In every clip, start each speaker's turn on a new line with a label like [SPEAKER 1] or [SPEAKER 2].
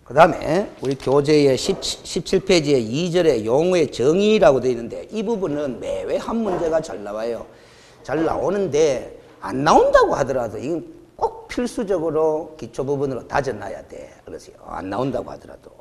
[SPEAKER 1] 그 다음에 우리 교재의 17페이지에 2절에 용어의 정의라고 되어 있는데 이 부분은 매회 한 문제가 잘 나와요. 잘 나오는데 안 나온다고 하더라도 이건 꼭 필수적으로 기초 부분으로 다져놔야 돼. 그래서 안 나온다고 하더라도.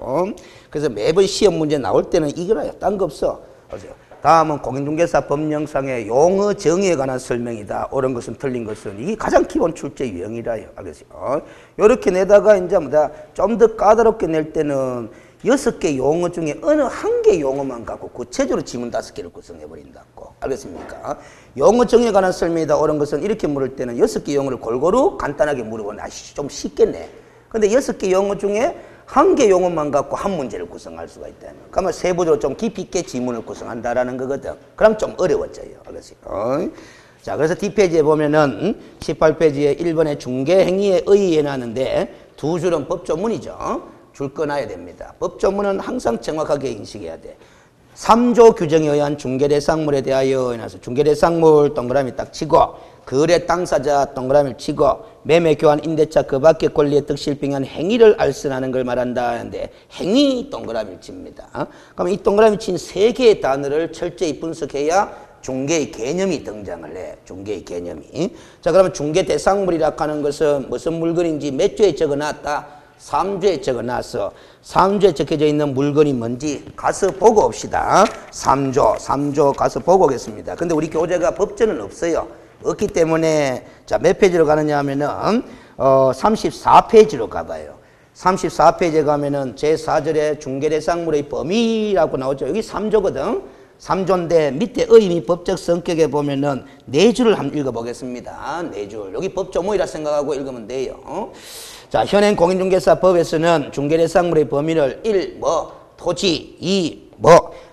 [SPEAKER 1] 그래서 매번 시험 문제 나올 때는 이거라요. 딴 거 없어. 그래서 다음은 공인중개사 법령상의 용어 정의에 관한 설명이다. 옳은 것은 틀린 것은 이게 가장 기본 출제 유형이라요. 알겠어요? 이렇게 내다가 이제 뭐다 좀 더 까다롭게 낼 때는 6개 용어 중에 어느 한 개 용어만 갖고 구체적으로 지문 5개를 구성해 버린다고. 알겠습니까? 용어 정의에 관한 설명이다. 옳은 것은 이렇게 물을 때는 6개 용어를 골고루 간단하게 물어보면 좀 쉽겠네. 근데 6개 용어 중에 한 개 용어만 갖고 한 문제를 구성할 수가 있다는. 그러면 세부적으로 좀 깊이 있게 지문을 구성한다라는 거거든. 그럼 좀 어려워져요. 알겠어요? 자, 그래서 뒷페이지에 보면은 18페이지에 1번에 중개행위에 의의해 놨는데 두 줄은 법조문이죠. 줄 꺼놔야 됩니다. 법조문은 항상 정확하게 인식해야 돼. 3조 규정에 의한 중개대상물에 대하여 해놔서 중개대상물 동그라미 딱 치고 거래 당사자 동그라미를 치고 매매 교환 임대차 그 밖의 권리의 득실빙한 행위를 알선하는 걸 말한다 하는데 행위 동그라미를 칩니다. 그러면 이 동그라미 친 3개의 단어를 철저히 분석해야 중개의 개념이 등장을 해. 중개의 개념이. 자, 그러면 중개대상물이라 하는 것은 무슨 물건인지 몇 조에 적어놨다? 3조에 적어놨어. 3조에 적혀져 있는 물건이 뭔지 가서 보고 옵시다. 3조 가서 보고 오겠습니다. 근데 우리 교재가 법전은 없어요. 없기 때문에 자, 몇 페이지로 가느냐 하면은 34페이지로 가봐요. 34페이지에 가면은 제4절에 중개대상물의 범위라고 나오죠. 여기 3조거든. 3조인데 밑에 의미 법적 성격에 보면은 4줄을 한번 읽어보겠습니다. 4줄. 여기 법조문이라 생각하고 읽으면 돼요. 자, 현행 공인중개사법에서는 중개대상물의 범위를 1. 토지, 2.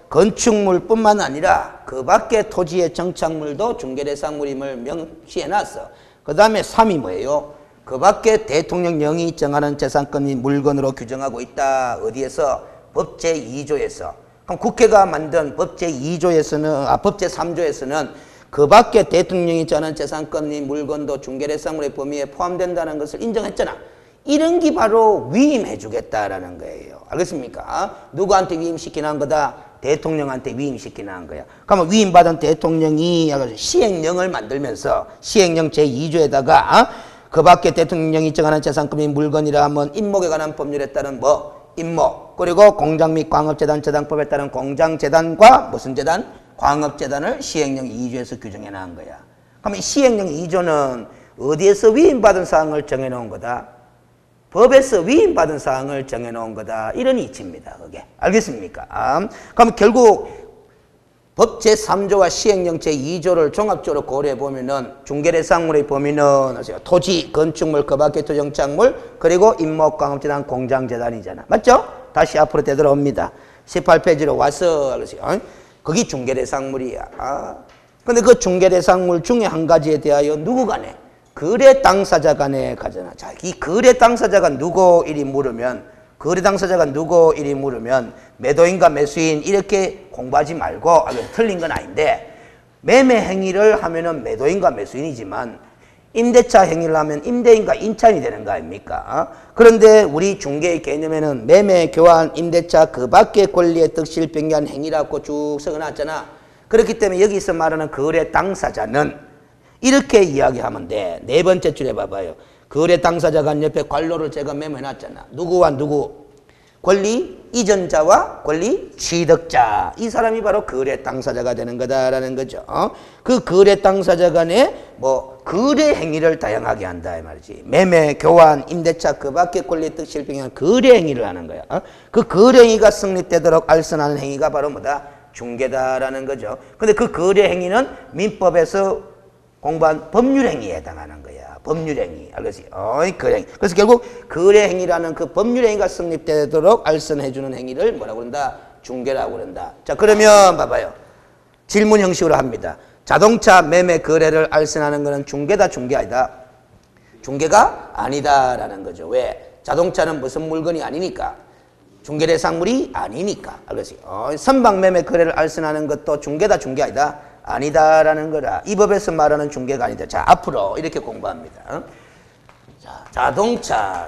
[SPEAKER 1] 건축물뿐만 아니라 그 밖의 토지의 정착물도 중개대상물임을 명시해놨어. 그 다음에 3이 뭐예요? 그 밖에 대통령령이 정하는 재산권 및 물건으로 규정하고 있다. 어디에서? 법 제2조에서. 그럼 국회가 만든 법 제2조에서는, 법 제3조에서는 그 밖에 대통령이 정하는 재산권 및 물건도 중개대상물의 범위에 포함된다는 것을 인정했잖아. 이런 게 바로 위임해 주겠다라는 거예요. 알겠습니까? 누구한테 위임시키는 거다? 대통령한테 위임시키는 거야. 그러면 위임받은 대통령이 시행령을 만들면서 시행령 제2조에다가 그 밖에 대통령이 정하는 재산권 및 물건이라 하면 임목에 관한 법률에 따른 임목. 그리고 공장 및 광업재단 저당법에 따른 공장재단과 무슨 재단? 광업재단을 시행령 2조에서 규정해 놓은 거야. 그러면 시행령 2조는 어디에서 위임받은 사항을 정해 놓은 거다? 법에서 위임받은 사항을 정해놓은 거다. 이런 이치입니다. 그게. 알겠습니까? 그럼 결국 법 제3조와 시행령 제2조를 종합적으로 고려해보면은 중개대상물의 범위는 토지, 건축물, 그 밖의 토정착물, 그리고 임목, 광업재단, 공장재단이잖아. 맞죠? 다시 앞으로 되돌아옵니다. 18페이지로 와서 거기 중개대상물이야. 근데 그 중개대상물 중에 한 가지에 대하여 누구가 내? 거래 당사자 간에 가잖아. 자, 이 거래 당사자가 누구 이리 물으면, 매도인과 매수인 이렇게 공부하지 말고, 틀린 건 아닌데, 매매 행위를 하면은 매도인과 매수인이지만, 임대차 행위를 하면 임대인과 임차인이 되는 거 아닙니까? 그런데 우리 중개의 개념에는 매매, 교환, 임대차 그 밖의 권리의 득실병기한 행위라고 쭉 적어놨잖아. 그렇기 때문에 여기서 말하는 거래 당사자는 이렇게 이야기하면 돼. 4번째 줄에 봐봐요. 거래 당사자 간 옆에 괄호를 제가 메모해놨잖아. 누구와 누구? 권리 이전자와 권리 취득자. 이 사람이 바로 거래 당사자가 되는 거다라는 거죠. 그 거래 당사자 간에 거래 행위를 다양하게 한다 이 말이지. 매매, 교환, 임대차 그 밖의 권리 득실병한 거래 행위를 하는 거야. 그 거래 행위가 성립되도록 알선하는 행위가 바로 뭐다? 중개다라는 거죠. 근데 그 거래 행위는 민법에서 공부한 법률행위에 해당하는 거야. 법률행위. 알겠지? 거래행위. 그래서 결국 거래행위라는 그 법률행위가 성립되도록 알선해주는 행위를 뭐라고 그런다? 중개라고 그런다. 자, 그러면 봐봐요. 질문 형식으로 합니다. 자동차 매매 거래를 알선하는 것은 중개다, 중개 아니다? 중개가 아니다라는 거죠. 왜? 자동차는 무슨 물건이 아니니까. 중개대상물이 아니니까. 알겠지? 선박 매매 거래를 알선하는 것도 중개다, 중개 아니다? 아니다라는 거라. 이 법에서 말하는 중개가 아니다. 자, 앞으로 이렇게 공부합니다. 자,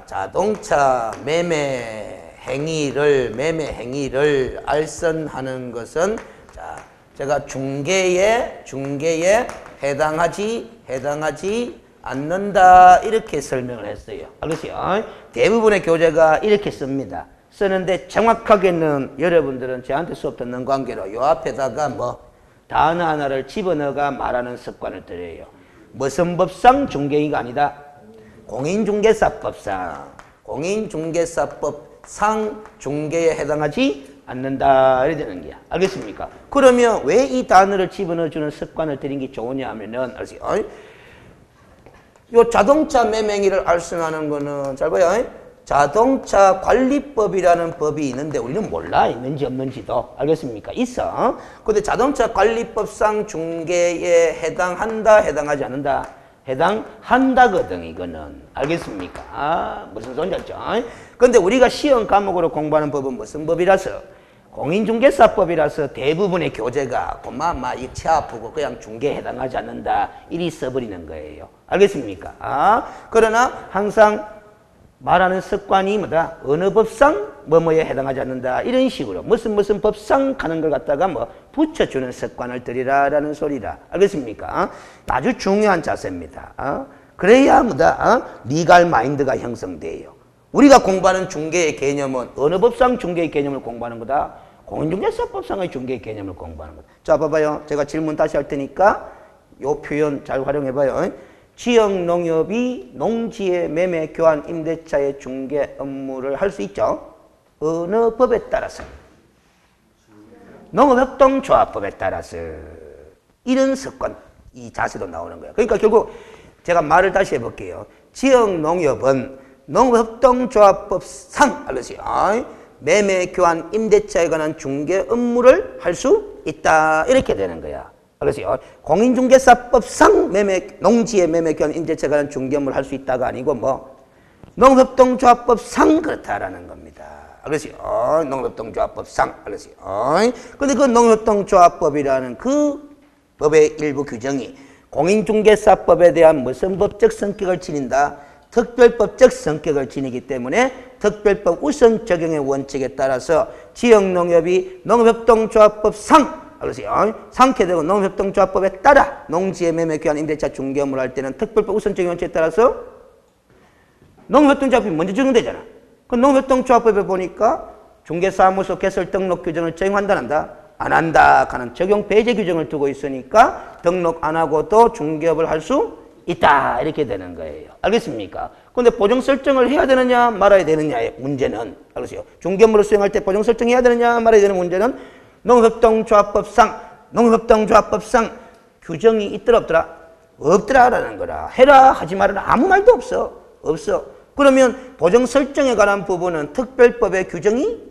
[SPEAKER 1] 자동차 매매 행위를, 매매 행위를 알선하는 것은, 자, 제가 중개에 해당하지 않는다. 이렇게 설명을 했어요. 알겠어요? 대부분의 교재가 이렇게 씁니다. 쓰는데 정확하게는 여러분들은 저한테 수업 듣는 관계로 요 앞에다가 뭐 단어 하나를 집어넣어가 말하는 습관을 들여요. 무슨 법상 중개인가 아니다. 공인중개사법상 중개에 해당하지 않는다. 이래 되는 거야. 알겠습니까? 그러면 왜 이 단어를 집어넣어주는 습관을 들인 게 좋으냐 하면은, 알았어요? 요 자동차 매매행위를 알선하는 거는, 잘 봐요. 자동차 관리법이라는 법이 있는데 우리는 몰라. 있는지 없는지도. 알겠습니까? 있어. 근데 자동차 관리법상 중개에 해당한다, 해당하지 않는다? 해당한다거든, 이거는. 알겠습니까? 무슨 소리인지 알죠? 근데 우리가 시험 과목으로 공부하는 법은 무슨 법이라서? 공인중개사법이라서 대부분의 교재가 고마 이 치 아프고 그냥 중개에 해당하지 않는다. 이리 써버리는 거예요. 알겠습니까? 그러나 항상 말하는 습관이 뭐다? 어느 법상 뭐뭐에 해당하지 않는다. 이런 식으로 무슨 법상 가는 걸 갖다가 뭐 붙여주는 습관을 들이라라는 소리다. 알겠습니까? 아주 중요한 자세입니다. 그래야 뭐다? 리갈 마인드가 형성돼요. 우리가 공부하는 중개의 개념은 어느 법상 중개의 개념을 공부하는 거다? 공인중개사법상의 중개의 개념을 공부하는 거다. 자, 봐봐요. 제가 질문 다시 할 테니까 요 표현 잘 활용해봐요. 지역농협이 농지의 매매, 교환, 임대차의 중개 업무를 할 수 있죠. 어느 법에 따라서? 농업협동조합법에 따라서. 이런 습관, 이 자세도 나오는 거예요. 그러니까 결국 제가 말을 다시 해볼게요. 지역농협은 농업협동조합법상, 알겠어요? 매매, 교환, 임대차에 관한 중개 업무를 할 수 있다. 이렇게 되는 거야. 알겠어요? 공인중개사법상 농지의 매매, 교환, 임대차에 관한 중개 업무를 할 수 있다가 아니고 뭐 농업협동조합법상 그렇다라는 겁니다. 알겠어요? 농업협동조합법상. 알겠어요? 근데 그 농업협동조합법이라는 그 법의 일부 규정이 공인중개사법에 대한 무슨 법적 성격을 지닌다? 특별법적 성격을 지니기 때문에 특별법 우선 적용의 원칙에 따라서 지역농협이 농업협동조합법상, 알겠어요? 상쾌되고 농업협동조합법에 따라 농지의 매매, 교환, 임대차 중개 업무를 할 때는 특별법 우선 적용 원칙에 따라서 농업협동조합법이 먼저 적용되잖아. 그 농업협동조합법에 보니까 중개사무소 개설 등록 규정을 적용한다, 안 한다? 안 한다 하는 적용 배제 규정을 두고 있으니까 등록 안 하고도 중개업을 할 수 있다. 이렇게 되는 거예요. 알겠습니까? 근데 보정 설정을 해야 되느냐 말아야 되느냐의 문제는, 알겠어요? 중개업무를 수행할 때 보정 설정해야 되느냐 말아야 되는 문제는 농업협동조합법상 규정이 있더라 없더라? 없더라라는 거라. 해라 하지 말아라 아무 말도 없어. 그러면 보정 설정에 관한 부분은 특별법의 규정이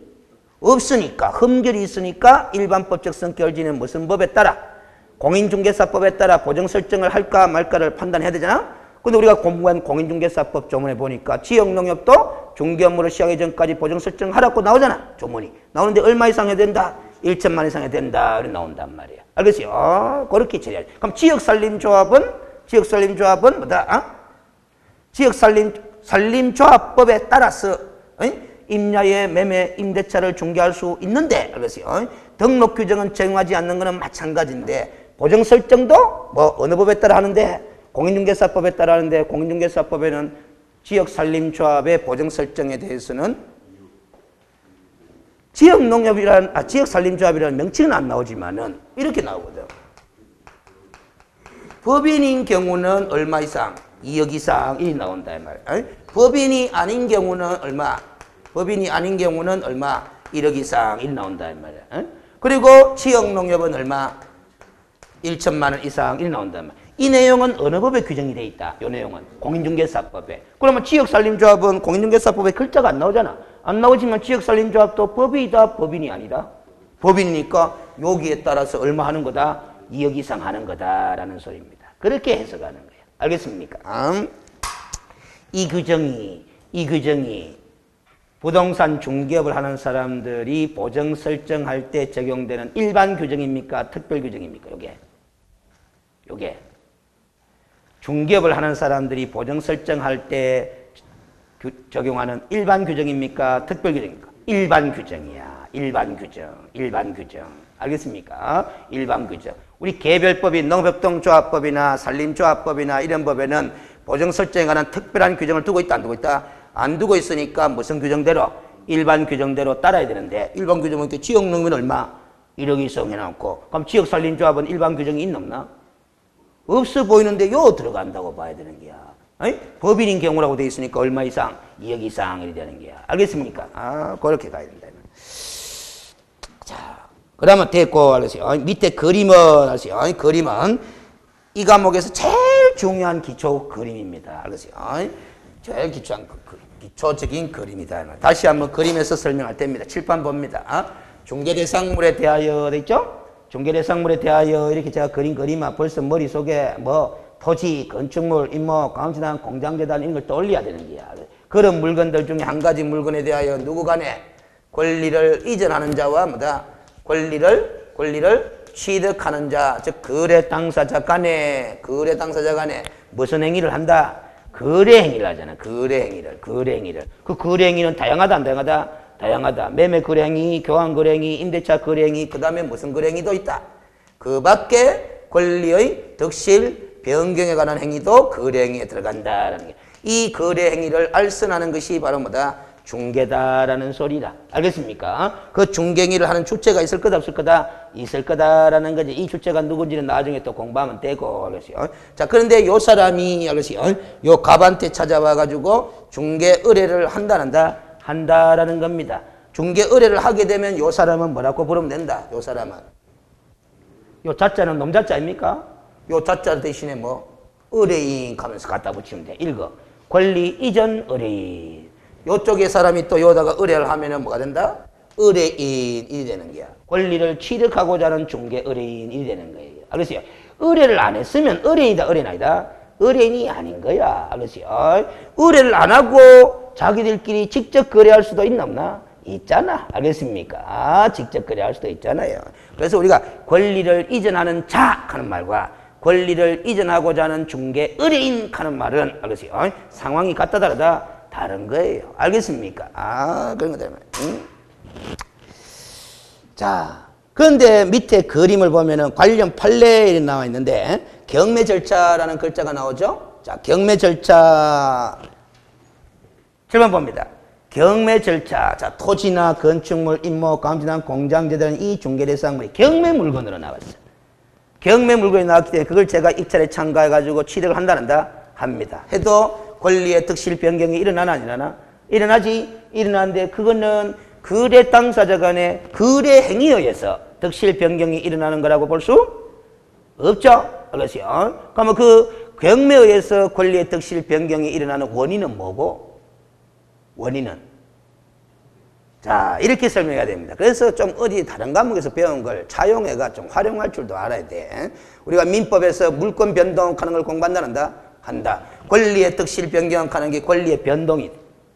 [SPEAKER 1] 없으니까, 흠결이 있으니까 일반법적 성격을 지닌 무슨 법에 따라? 공인중개사법에 따라 보정 설정을 할까 말까를 판단해야 되잖아? 근데 우리가 공부한 공인중개사법 조문에 보니까 지역농협도 중개 업무를 시작하기 전까지 보정 설정하라고 나오잖아. 조문이. 나오는데 얼마 이상 해야 된다? 1천만 이상 해야 된다. 이렇게 나온단 말이야. 알겠어요? 그렇게 처리해야지. 그럼 지역살림조합은 뭐다? 지역살림조합법에 따라서 임야의 매매, 임대차를 중개할 수 있는데, 알겠어요? 등록 규정은 적용하지 않는 것은 마찬가지인데 보정 설정도 뭐 어느 법에 따라 하는데 공인중개사법에 따라 하는데 공인중개사법에는 지역살림조합의 보정 설정에 대해서는 지역살림조합이라는 명칭은 안 나오지만은 이렇게 나오거든. 법인인 경우는 얼마 이상? 2억 이상 이 나온다 이 말이야. 법인이 아닌 경우는 얼마? 1억 이상 이 나온다 이 말이야. 그리고 지역농협은 얼마? 1천만 원 이상 이 나온다 이 말이야. 이 내용은 어느 법에 규정이 돼 있다? 이 내용은 공인중개사법에. 그러면 지역살림조합은 공인중개사법에 글자가 안 나오잖아. 안 나오지만 지역살림조합도 법이다, 법인이 아니다. 법이니까 여기에 따라서 얼마 하는 거다? 2억 이상 하는 거다라는 소리입니다. 그렇게 해석하는 거예요. 알겠습니까? 이 규정이 부동산 중개업을 하는 사람들이 보정 설정할 때 적용되는 일반 규정입니까? 특별 규정입니까? 요게. 중개업을 하는 사람들이 보정 설정할 때 적용하는 일반 규정입니까? 특별 규정입니까? 일반 규정이야. 일반 규정. 일반 규정. 알겠습니까? 일반 규정. 우리 개별법인 농협동조합법이나 산림조합법이나 이런 법에는 보정 설정에 관한 특별한 규정을 두고 있다, 안 두고 있다? 안 두고 있으니까 무슨 규정대로? 일반 규정대로 따라야 되는데, 일반 규정은 이렇게 지역농민 얼마? 1억 이상 해놓고, 그럼 지역산림조합은 일반 규정이 있나 없나? 없어 보이는데 요 들어간다고 봐야 되는 거야. 어이? 법인인 경우라고 돼 있으니까 얼마 이상? 2억 이상 이렇게 되는 거야. 알겠습니까? 아, 그렇게 가야 된다. 자, 그러면 됐고, 알겠어요. 밑에 그림은, 알겠어요. 그림은 이 과목에서 제일 중요한 기초 그림입니다. 알겠어요. 제일 기초적인 그림이다. 다시 한번 그림에서 설명할 때입니다. 칠판 봅니다. 중개대상물에 대하여 돼 있죠? 중개대상물에 대하여 이렇게 제가 그리면 벌써 머릿속에 뭐 토지, 건축물, 임목, 가운데단, 공장재단 이런 걸 떠올려야 되는 거야. 그런 물건들 중에 한 가지 물건에 대하여 누구 간에 권리를 이전하는 자와 뭐다? 권리를 취득하는 자, 즉 거래 당사자 간에 무슨 행위를 한다? 거래 행위를 하잖아. 거래 행위를. 그 거래 행위는 다양하다, 안 다양하다? 다양하다. 매매 거래 행위, 교환 거래 행위, 임대차 거래 행위, 그 다음에 무슨 거래 행위도 있다. 그 밖에 권리의 득실, 변경에 관한 행위도 거래 행위에 들어간다라는 게. 이 거래 행위를 알선하는 것이 바로 뭐다? 중개다라는 소리다. 알겠습니까? 그 중개 행위를 하는 주체가 있을 거다, 없을 거다? 있을 거다라는 거지. 이 주체가 누군지는 나중에 또 공부하면 되고, 알겠어요? 자, 그런데 요 사람이, 알겠어요? 요 갑한테 찾아와 가지고 중개 의뢰를 한다라는 겁니다. 중개 의뢰를 하게 되면 요 사람은 뭐라고 부르면 된다. 요 사람은. 요 자자는 놈자자입니까? 요 자자 대신에 뭐 의뢰인 하면서 갖다 붙이면 돼. 읽어. 권리 이전 의뢰인. 요쪽에 사람이 또 요다가 의뢰를 하면은 뭐가 된다? 의뢰인이 되는 거야. 권리를 취득하고자 하는 중개 의뢰인이 되는 거예요. 알겠어요? 의뢰를 안 했으면 의뢰인이다, 의뢰인 아니다? 의뢰인이 아닌 거야. 알겠어요? 의뢰를 안 하고 자기들끼리 직접 거래할 수도 있나 없나? 있잖아. 알겠습니까? 직접 거래할 수도 있잖아요. 그래서 우리가 권리를 이전하는 자 하는 말과 권리를 이전하고자 하는 중개 의뢰인 하는 말은, 알겠어요? 상황이 같다 다르다? 다른 거예요. 알겠습니까? 그런 거 되면. 자, 그런데 밑에 그림을 보면은 관련 판례에 나와 있는데 경매 절차라는 글자가 나오죠? 자, 경매 절차. 질문 봅니다. 경매 절차. 자, 토지나 건축물, 임목, 가운데단, 공장재단 이 중개대상물이 경매 물건으로 나왔어요. 경매 물건이 나왔기 때문에 그걸 제가 입찰에 참가해가지고 취득을 한다는다? 합니다. 해도 권리의 득실 변경이 일어나나 안 일어나나? 일어나지. 일어나는데 그거는 거래 당사자 간의 거래 행위에 의해서 득실 변경이 일어나는 거라고 볼 수 없죠? 알겠어요? 그러면 그 경매에 의해서 권리의 득실 변경이 일어나는 원인은 뭐고? 원인은? 자, 이렇게 설명해야 됩니다. 그래서 좀 어디 다른 과목에서 배운 걸 차용해가 좀 활용할 줄도 알아야 돼. 우리가 민법에서 물권 변동하는 걸 공부한다는다? 한다. 권리의 득실 변경하는 게 권리의 변동이.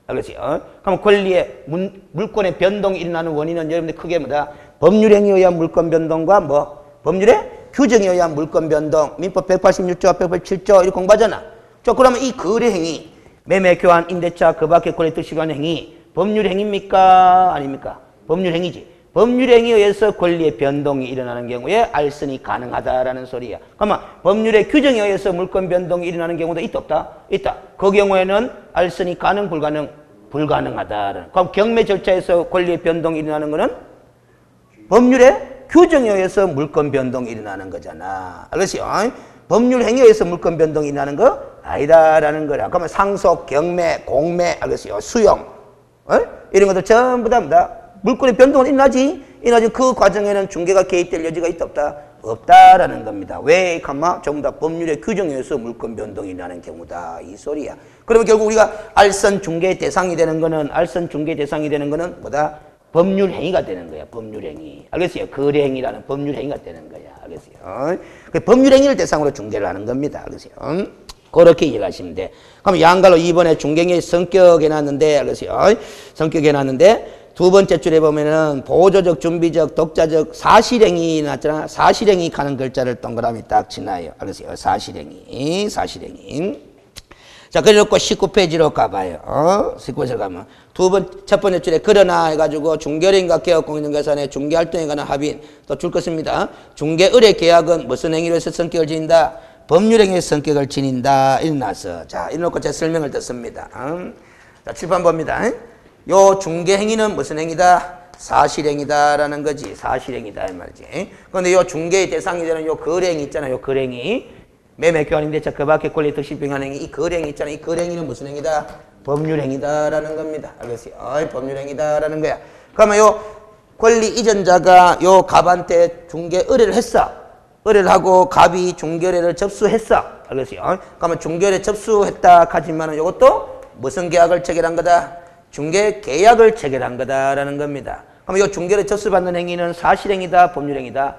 [SPEAKER 1] 알겠어요? 그럼 권리의 물권의 변동이 일어나는 원인은 여러분들 크게 뭐다? 법률행위에 의한 물권 변동과 뭐? 법률의 규정에 의한 물권 변동. 민법 186조, 187조 이렇게 공부하잖아. 자, 그러면 이 거래행위, 매매, 교환, 임대차, 그 밖에 권리 득실 관한 행위 법률 행위입니까? 아닙니까? 법률 행위지. 법률 행위에 의해서 권리의 변동이 일어나는 경우에 알선이 가능하다라는 소리야. 그러면 법률의 규정에 의해서 물권 변동이 일어나는 경우도 있다 없다? 있다. 그 경우에는 알선이 가능 불가능? 불가능하다라는. 그럼 경매 절차에서 권리의 변동이 일어나는 거는 법률의 규정에 의해서 물권 변동이 일어나는 거잖아. 알겠어요? 법률 행위에 의해서 물권 변동이 일어나는 거 아니다라는 거야. 그러면 상속, 경매, 공매, 알겠어요? 수용 이런 것들 전부 다 물권의 변동은 일어나지. 그 과정에는 중개가 개입될 여지가 있다 없다? 없다라는 겁니다. 왜? 전부 다 법률의 규정에 의해서 물권 변동이 일어나는 경우다. 이 소리야. 그러면 결국 우리가 알선 중개 대상이 되는 거는 뭐다? 법률 행위가 되는 거야. 법률 행위. 알겠어요? 거래 행위라는 법률 행위가 되는 거야. 알겠어요? 그 법률 행위를 대상으로 중개를 하는 겁니다. 알겠어요? 그렇게 이해하시면 돼. 그럼 양갈로 2번에 중개행위 성격에 놨는데, 알겠어요? 성격에 놨는데, 두 번째 줄에 보면은 보조적, 준비적, 독자적, 사실행위 났잖아. 사실행위 가는 글자를 동그라미 딱 지나요. 알겠어요? 사실행위. 자, 그래놓고 19페이지로 가봐요. 19페이지로 가면 첫 번째 줄에 그러나 해가지고 중개의뢰인과 개업공인중개사의 중개활동에 관한 합의인 또 줄 것입니다. 중개의뢰 계약은 무슨 행위로 해서 성격을 지닌다? 법률행위의 성격을 지닌다. 이래놔서 자 이래놓고 제 설명을 듣습니다. 자 7번 봅니다. 요 중개행위는 무슨 행위다? 사실행위다라는 거지. 사실행위다 이 말이지. 그런데 요 중개의 대상이 되는 요 거래행위 있잖아요. 요 거래행위 매매교환인데 그 밖에 권리 득실병한 행위 이 거래행위 있잖아요. 이 거래행위는 무슨 행위다? 법률행위다라는 겁니다. 알겠어요? 법률행위다라는 거야. 그러면 요 권리 이전자가 요 갑한테 중개 의뢰를 했어. 의뢰를 하고 갑이 중개 의뢰를 접수했어. 알겠어요? 그러면 중개 의뢰 접수했다 하지만은 요것도 무슨 계약을 체결한 거다? 중개 계약을 체결한 거다라는 겁니다. 그러면 요 중개 의뢰 접수받는 행위는 사실행위다, 법률행위다?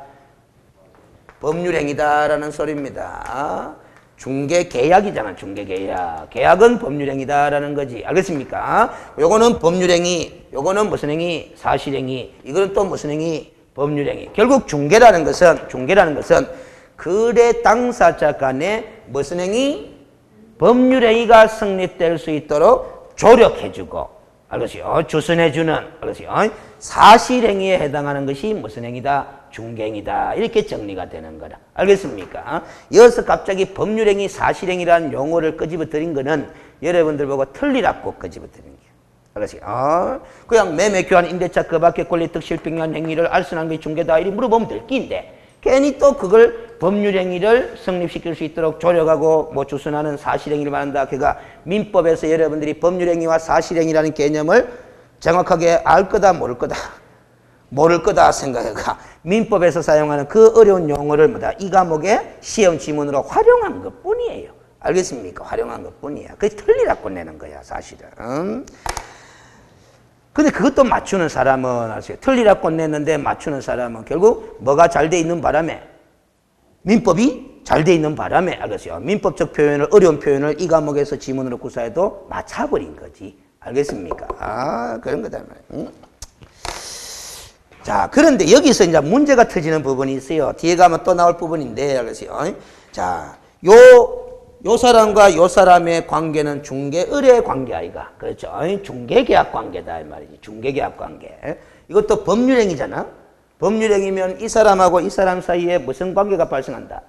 [SPEAKER 1] 법률행위다라는 소리입니다. 중개계약이잖아. 중개계약. 계약은 법률행위다라는 거지. 알겠습니까? 요거는 법률행위. 요거는 무슨 행위? 사실행위. 이거는 또 무슨 행위? 법률행위. 결국 중개라는 것은 거래 당사자 간에 무슨 행위? 법률행위가 성립될 수 있도록 조력해주고 알겠어요? 주선해주는 알겠어요? 사실행위에 해당하는 것이 무슨 행위다? 중개행위다. 이렇게 정리가 되는 거다. 알겠습니까? 여기서 갑자기 법률행위, 사실행위라는 용어를 끄집어들인 거는 여러분들 보고 틀리라고 끄집어들인 거예요. 알겠어요? 그냥 매매교환, 임대차, 그 밖에 권리 득실병한 행위를 알선한 게 중개다. 이렇게 물어보면 될 끼인데 괜히 또 그걸 법률행위를 성립시킬 수 있도록 조력하고 뭐 주선하는 사실행위를 말한다. 그러니까 민법에서 여러분들이 법률행위와 사실행위라는 개념을 정확하게 알 거다 모를 거다. 모를 거다 생각해가 민법에서 사용하는 그 어려운 용어를 뭐다 이 과목의 시험 지문으로 활용한 것 뿐이에요. 알겠습니까? 활용한 것 뿐이야. 그게 틀리라고 내는 거야 사실은. 근데 그것도 맞추는 사람은 아세요? 틀리라고 냈는데 맞추는 사람은 결국 뭐가 잘 돼 있는 바람에 민법이 잘 돼 있는 바람에 알겠어요? 민법적 표현을 어려운 표현을 이 과목에서 지문으로 구사해도 맞춰버린 거지. 알겠습니까? 그런 거다 말이야. 자, 그런데 여기서 이제 문제가 터지는 부분이 있어요. 뒤에 가면 또 나올 부분인데, 알겠어요? 자, 요 사람과 요 사람의 관계는 중개 의뢰 관계 아이가. 그렇죠? 중개 계약 관계다, 이 말이지. 중개 계약 관계. 이것도 법률행위잖아? 법률행위면 이 사람하고 이 사람 사이에 무슨 관계가 발생한다?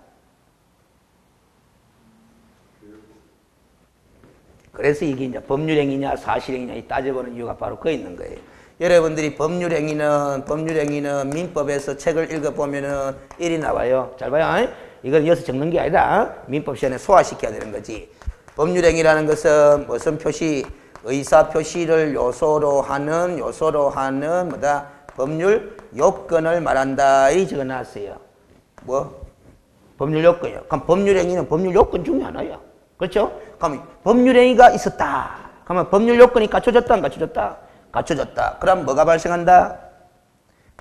[SPEAKER 1] 그래서 이게 이제 법률행위냐, 사실행위냐, 따져보는 이유가 바로 그 있는 거예요. 여러분들이 법률행위는 민법에서 책을 읽어보면은 일이 나와요. 잘 봐요. 이걸 여기서 적는 게 아니라 민법 시간에 소화시켜야 되는 거지. 법률행위라는 것은 무슨 표시, 의사 표시를 요소로 하는 뭐다? 법률 요건을 말한다. 이 적어놨어요. 뭐? 법률 요건이요. 그럼 법률행위는 법률 요건 중에 하나야. 그렇죠? 그럼 법률행위가 있었다. 그러면 법률 요건이 갖춰졌다, 안 갖춰졌다? 갖춰졌다. 그럼 뭐가 발생한다?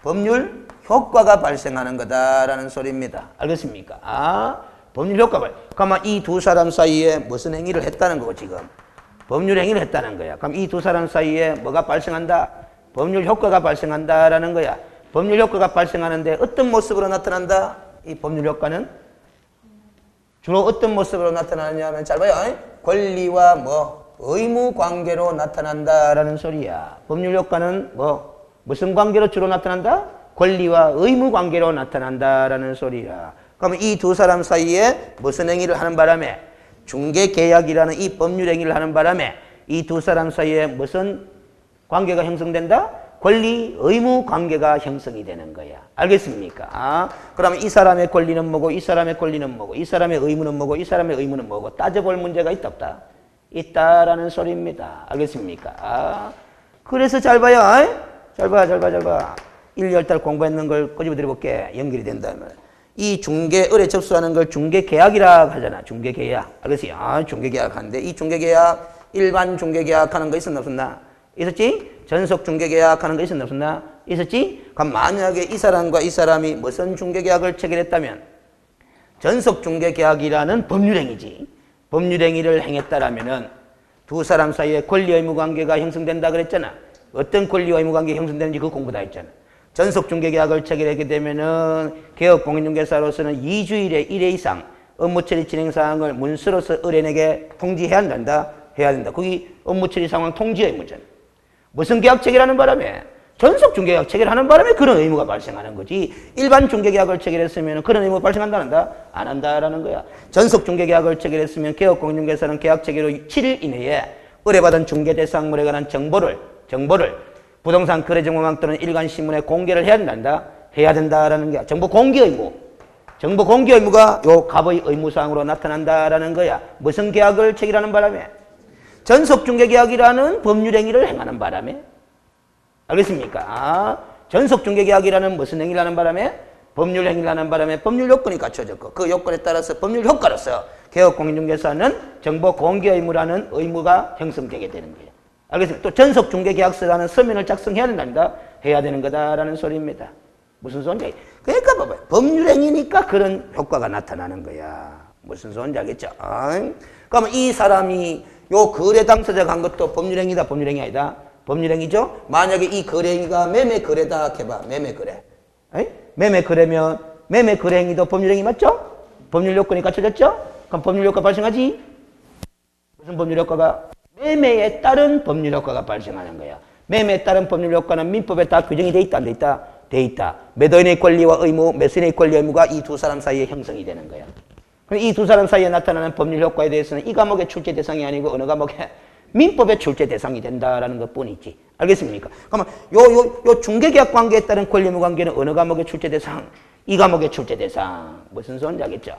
[SPEAKER 1] 법률 효과가 발생하는 거다라는 소리입니다. 알겠습니까? 법률 효과가. 그러면 이 두 사람 사이에 무슨 행위를 했다는 거고 지금? 법률 행위를 했다는 거야. 그럼 이 두 사람 사이에 뭐가 발생한다? 법률 효과가 발생한다라는 거야. 법률 효과가 발생하는데 어떤 모습으로 나타난다? 이 법률 효과는 주로 어떤 모습으로 나타나느냐면 잘 봐요. 권리와 의무 관계로 나타난다라는 소리야. 법률 효과는 무슨 관계로 주로 나타난다? 권리와 의무 관계로 나타난다라는 소리야. 그러면 이 두 사람 사이에 무슨 행위를 하는 바람에 중개 계약이라는 이 법률 행위를 하는 바람에 이 두 사람 사이에 무슨 관계가 형성된다? 권리, 의무 관계가 형성이 되는 거야. 알겠습니까? 그러면 이 사람의 권리는 뭐고 이 사람의 권리는 뭐고 이 사람의 의무는 뭐고 이 사람의 의무는 뭐고 따져볼 문제가 있다 없다? 있다라는 소리입니다. 알겠습니까? 그래서 잘 봐요. 잘 봐. 1, 10달 공부했는 걸 꼬집어 드려볼게. 연결이 된다면. 이 중개 의뢰 접수하는 걸 중개 계약이라 하잖아. 중개 계약. 알겠어요? 중개 계약 하는데 이 중개 계약 일반 중개 계약 하는 거 있었나 없었나? 있었지? 전속 중개 계약 하는 거 있었나 없었나? 있었지? 그럼 만약에 이 사람과 이 사람이 무슨 중개 계약을 체결했다면 전속 중개 계약이라는 법률행위지. 법률행위를 행했다라면은 두 사람 사이에 권리 의무 관계가 형성된다 그랬잖아. 어떤 권리 의무 관계가 형성되는지 그 공부 다 했잖아. 전속 중개 계약을 체결하게 되면은 개업 공인중개사로서는 2주일에 1회 이상 업무 처리 진행 사항을 문서로서 의뢰인에게 통지해야 한다. 해야 된다. 거기 업무 처리 상황 통지 의무잖아. 무슨 계약 체결하는 바람에? 전속 중개계약 체결하는 바람에 그런 의무가 발생하는 거지. 일반 중개계약을 체결했으면 그런 의무가 발생한다, 안 한다? 안 한다라는 거야. 전속 중개계약을 체결했으면 개업공인중개사는 계약 체결 후 7일 이내에 의뢰받은 중개대상물에 관한 정보를 부동산 거래정보망 또는 일간신문에 공개를 해야 된다. 해야 된다라는 거야. 정보 공개 의무. 정보 공개 의무가 요 갑의 의무사항으로 나타난다라는 거야. 무슨 계약을 체결하는 바람에? 전속 중개계약이라는 법률 행위를 행하는 바람에. 알겠습니까? 전속 중개계약이라는 무슨 행위를 하는 바람에? 법률 행위를 하는 바람에 법률 요건이 갖춰졌고 그 요건에 따라서 법률 효과로서 개업공인중개사는 정보 공개 의무라는 의무가 형성되게 되는 거예요. 알겠습니까? 또 전속 중개계약서라는 서면을 작성해야 된답니다. 해야 되는 거다라는 소리입니다. 무슨 소리인지. 그러니까 봐봐요. 법률 행위니까 그런 효과가 나타나는 거야. 무슨 소리인지 알겠죠? 그러면 이 사람이 요 거래 당사자가 한 것도 법률 행위다, 법률 행위 아니다? 법률 행위죠? 만약에 이 거래 행위가 매매 거래다 해봐. 매매 거래. 매매 거래면 매매 거래 행위도 법률 행위 맞죠? 법률 요건이 갖춰졌죠? 그럼 법률 효과 발생하지? 무슨 법률 효과가? 매매에 따른 법률 효과가 발생하는 거야. 매매에 따른 법률 효과는 민법에 다 규정이 돼 있다, 안 돼 있다? 돼 있다. 매도인의 권리와 의무, 매수인의 권리 의무가 이 두 사람 사이에 형성이 되는 거야. 이 두 사람 사이에 나타나는 법률 효과에 대해서는 이 과목의 출제 대상이 아니고 어느 과목에? 민법의 출제 대상이 된다라는 것 뿐이지. 알겠습니까? 그러면 요 중개계약 관계에 따른 권리 의무 관계는 어느 과목의 출제 대상? 이 과목의 출제 대상. 무슨 소리인지 알겠죠?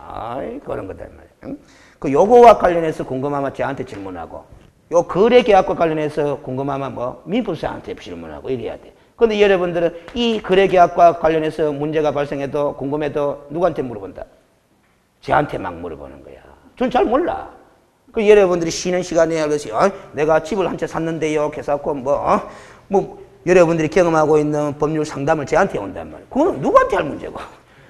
[SPEAKER 1] 그런 거다 말이야. 그 요거와 관련해서 궁금하면 저한테 질문하고 요 거래계약과 관련해서 궁금하면 뭐 민법사한테 질문하고 이래야 돼. 근데 여러분들은 이 거래계약과 관련해서 문제가 발생해도 궁금해도 누구한테 물어본다? 저한테 막 물어보는 거야. 전 잘 몰라. 그 여러분들이 쉬는 시간에 그래서 내가 집을 한 채 샀는데요. 해서고 뭐 여러분들이 경험하고 있는 법률 상담을 저한테 온단 말이야. 그거는 누구한테 할 문제고?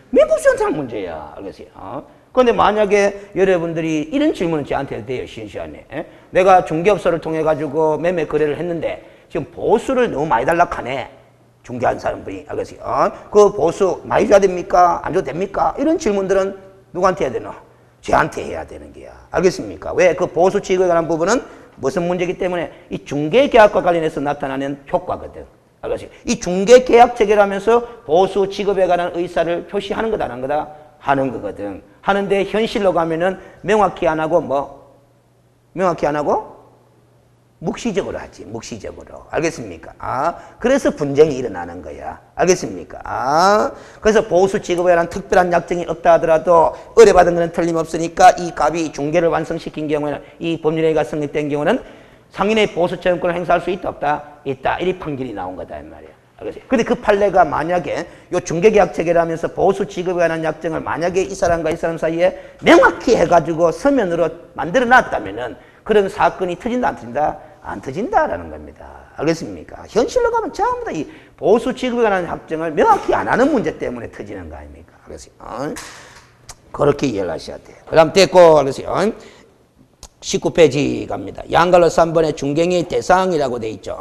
[SPEAKER 1] 민법사한테 할 문제야. 알겠어요? 그런데 만약에 여러분들이 이런 질문은 저한테 돼요. 쉬는 시간에. 내가 중개업소를 통해 가지고 매매 거래를 했는데 지금 보수를 너무 많이 달라하네. 중개한 사람들이. 알겠어요? 그 보수 많이 줘야 됩니까? 안 줘도 됩니까? 이런 질문들은 누구한테 해야 되나? 저한테 해야 되는 거야. 알겠습니까? 왜? 그 보수 취급에 관한 부분은 무슨 문제이기 때문에 이 중개계약과 관련해서 나타나는 효과거든. 알겠어요? 이 중개계약 체결하면서 보수 취급에 관한 의사를 표시하는 거다, 안 하는 거다? 하는 거거든. 하는데 현실로 가면은 명확히 안 하고 명확히 안 하고 묵시적으로 하지. 묵시적으로. 알겠습니까? 그래서 분쟁이 일어나는 거야. 알겠습니까? 그래서 보수 취급에 관한 특별한 약정이 없다 하더라도 의뢰받은 것은 틀림없으니까 이 갑이 중개를 완성시킨 경우에는 이 법률행위가 성립된 경우는 상인의 보수 채용권을 행사할 수 있다 없다? 있다. 이 판결이 나온 거다 이 말이야. 알겠어요? 근데 그 판례가 만약에 요 중개계약 체결하면서 보수 취급에 관한 약정을 만약에 이 사람과 이 사람 사이에 명확히 해가지고 서면으로 만들어 놨다면은 그런 사건이 터진다 안 터진다? 안 터진다라는 겁니다. 알겠습니까? 현실로 가면 전부 다 이 보수 취급에 관한 약정을 명확히 안 하는 문제 때문에 터지는 거 아닙니까? 알겠어요? 그렇게 이해를 하셔야 돼요. 그 다음 됐고, 알겠어요? 19페이지 갑니다. 양갈로 3번에 중개행위 대상이라고 돼 있죠.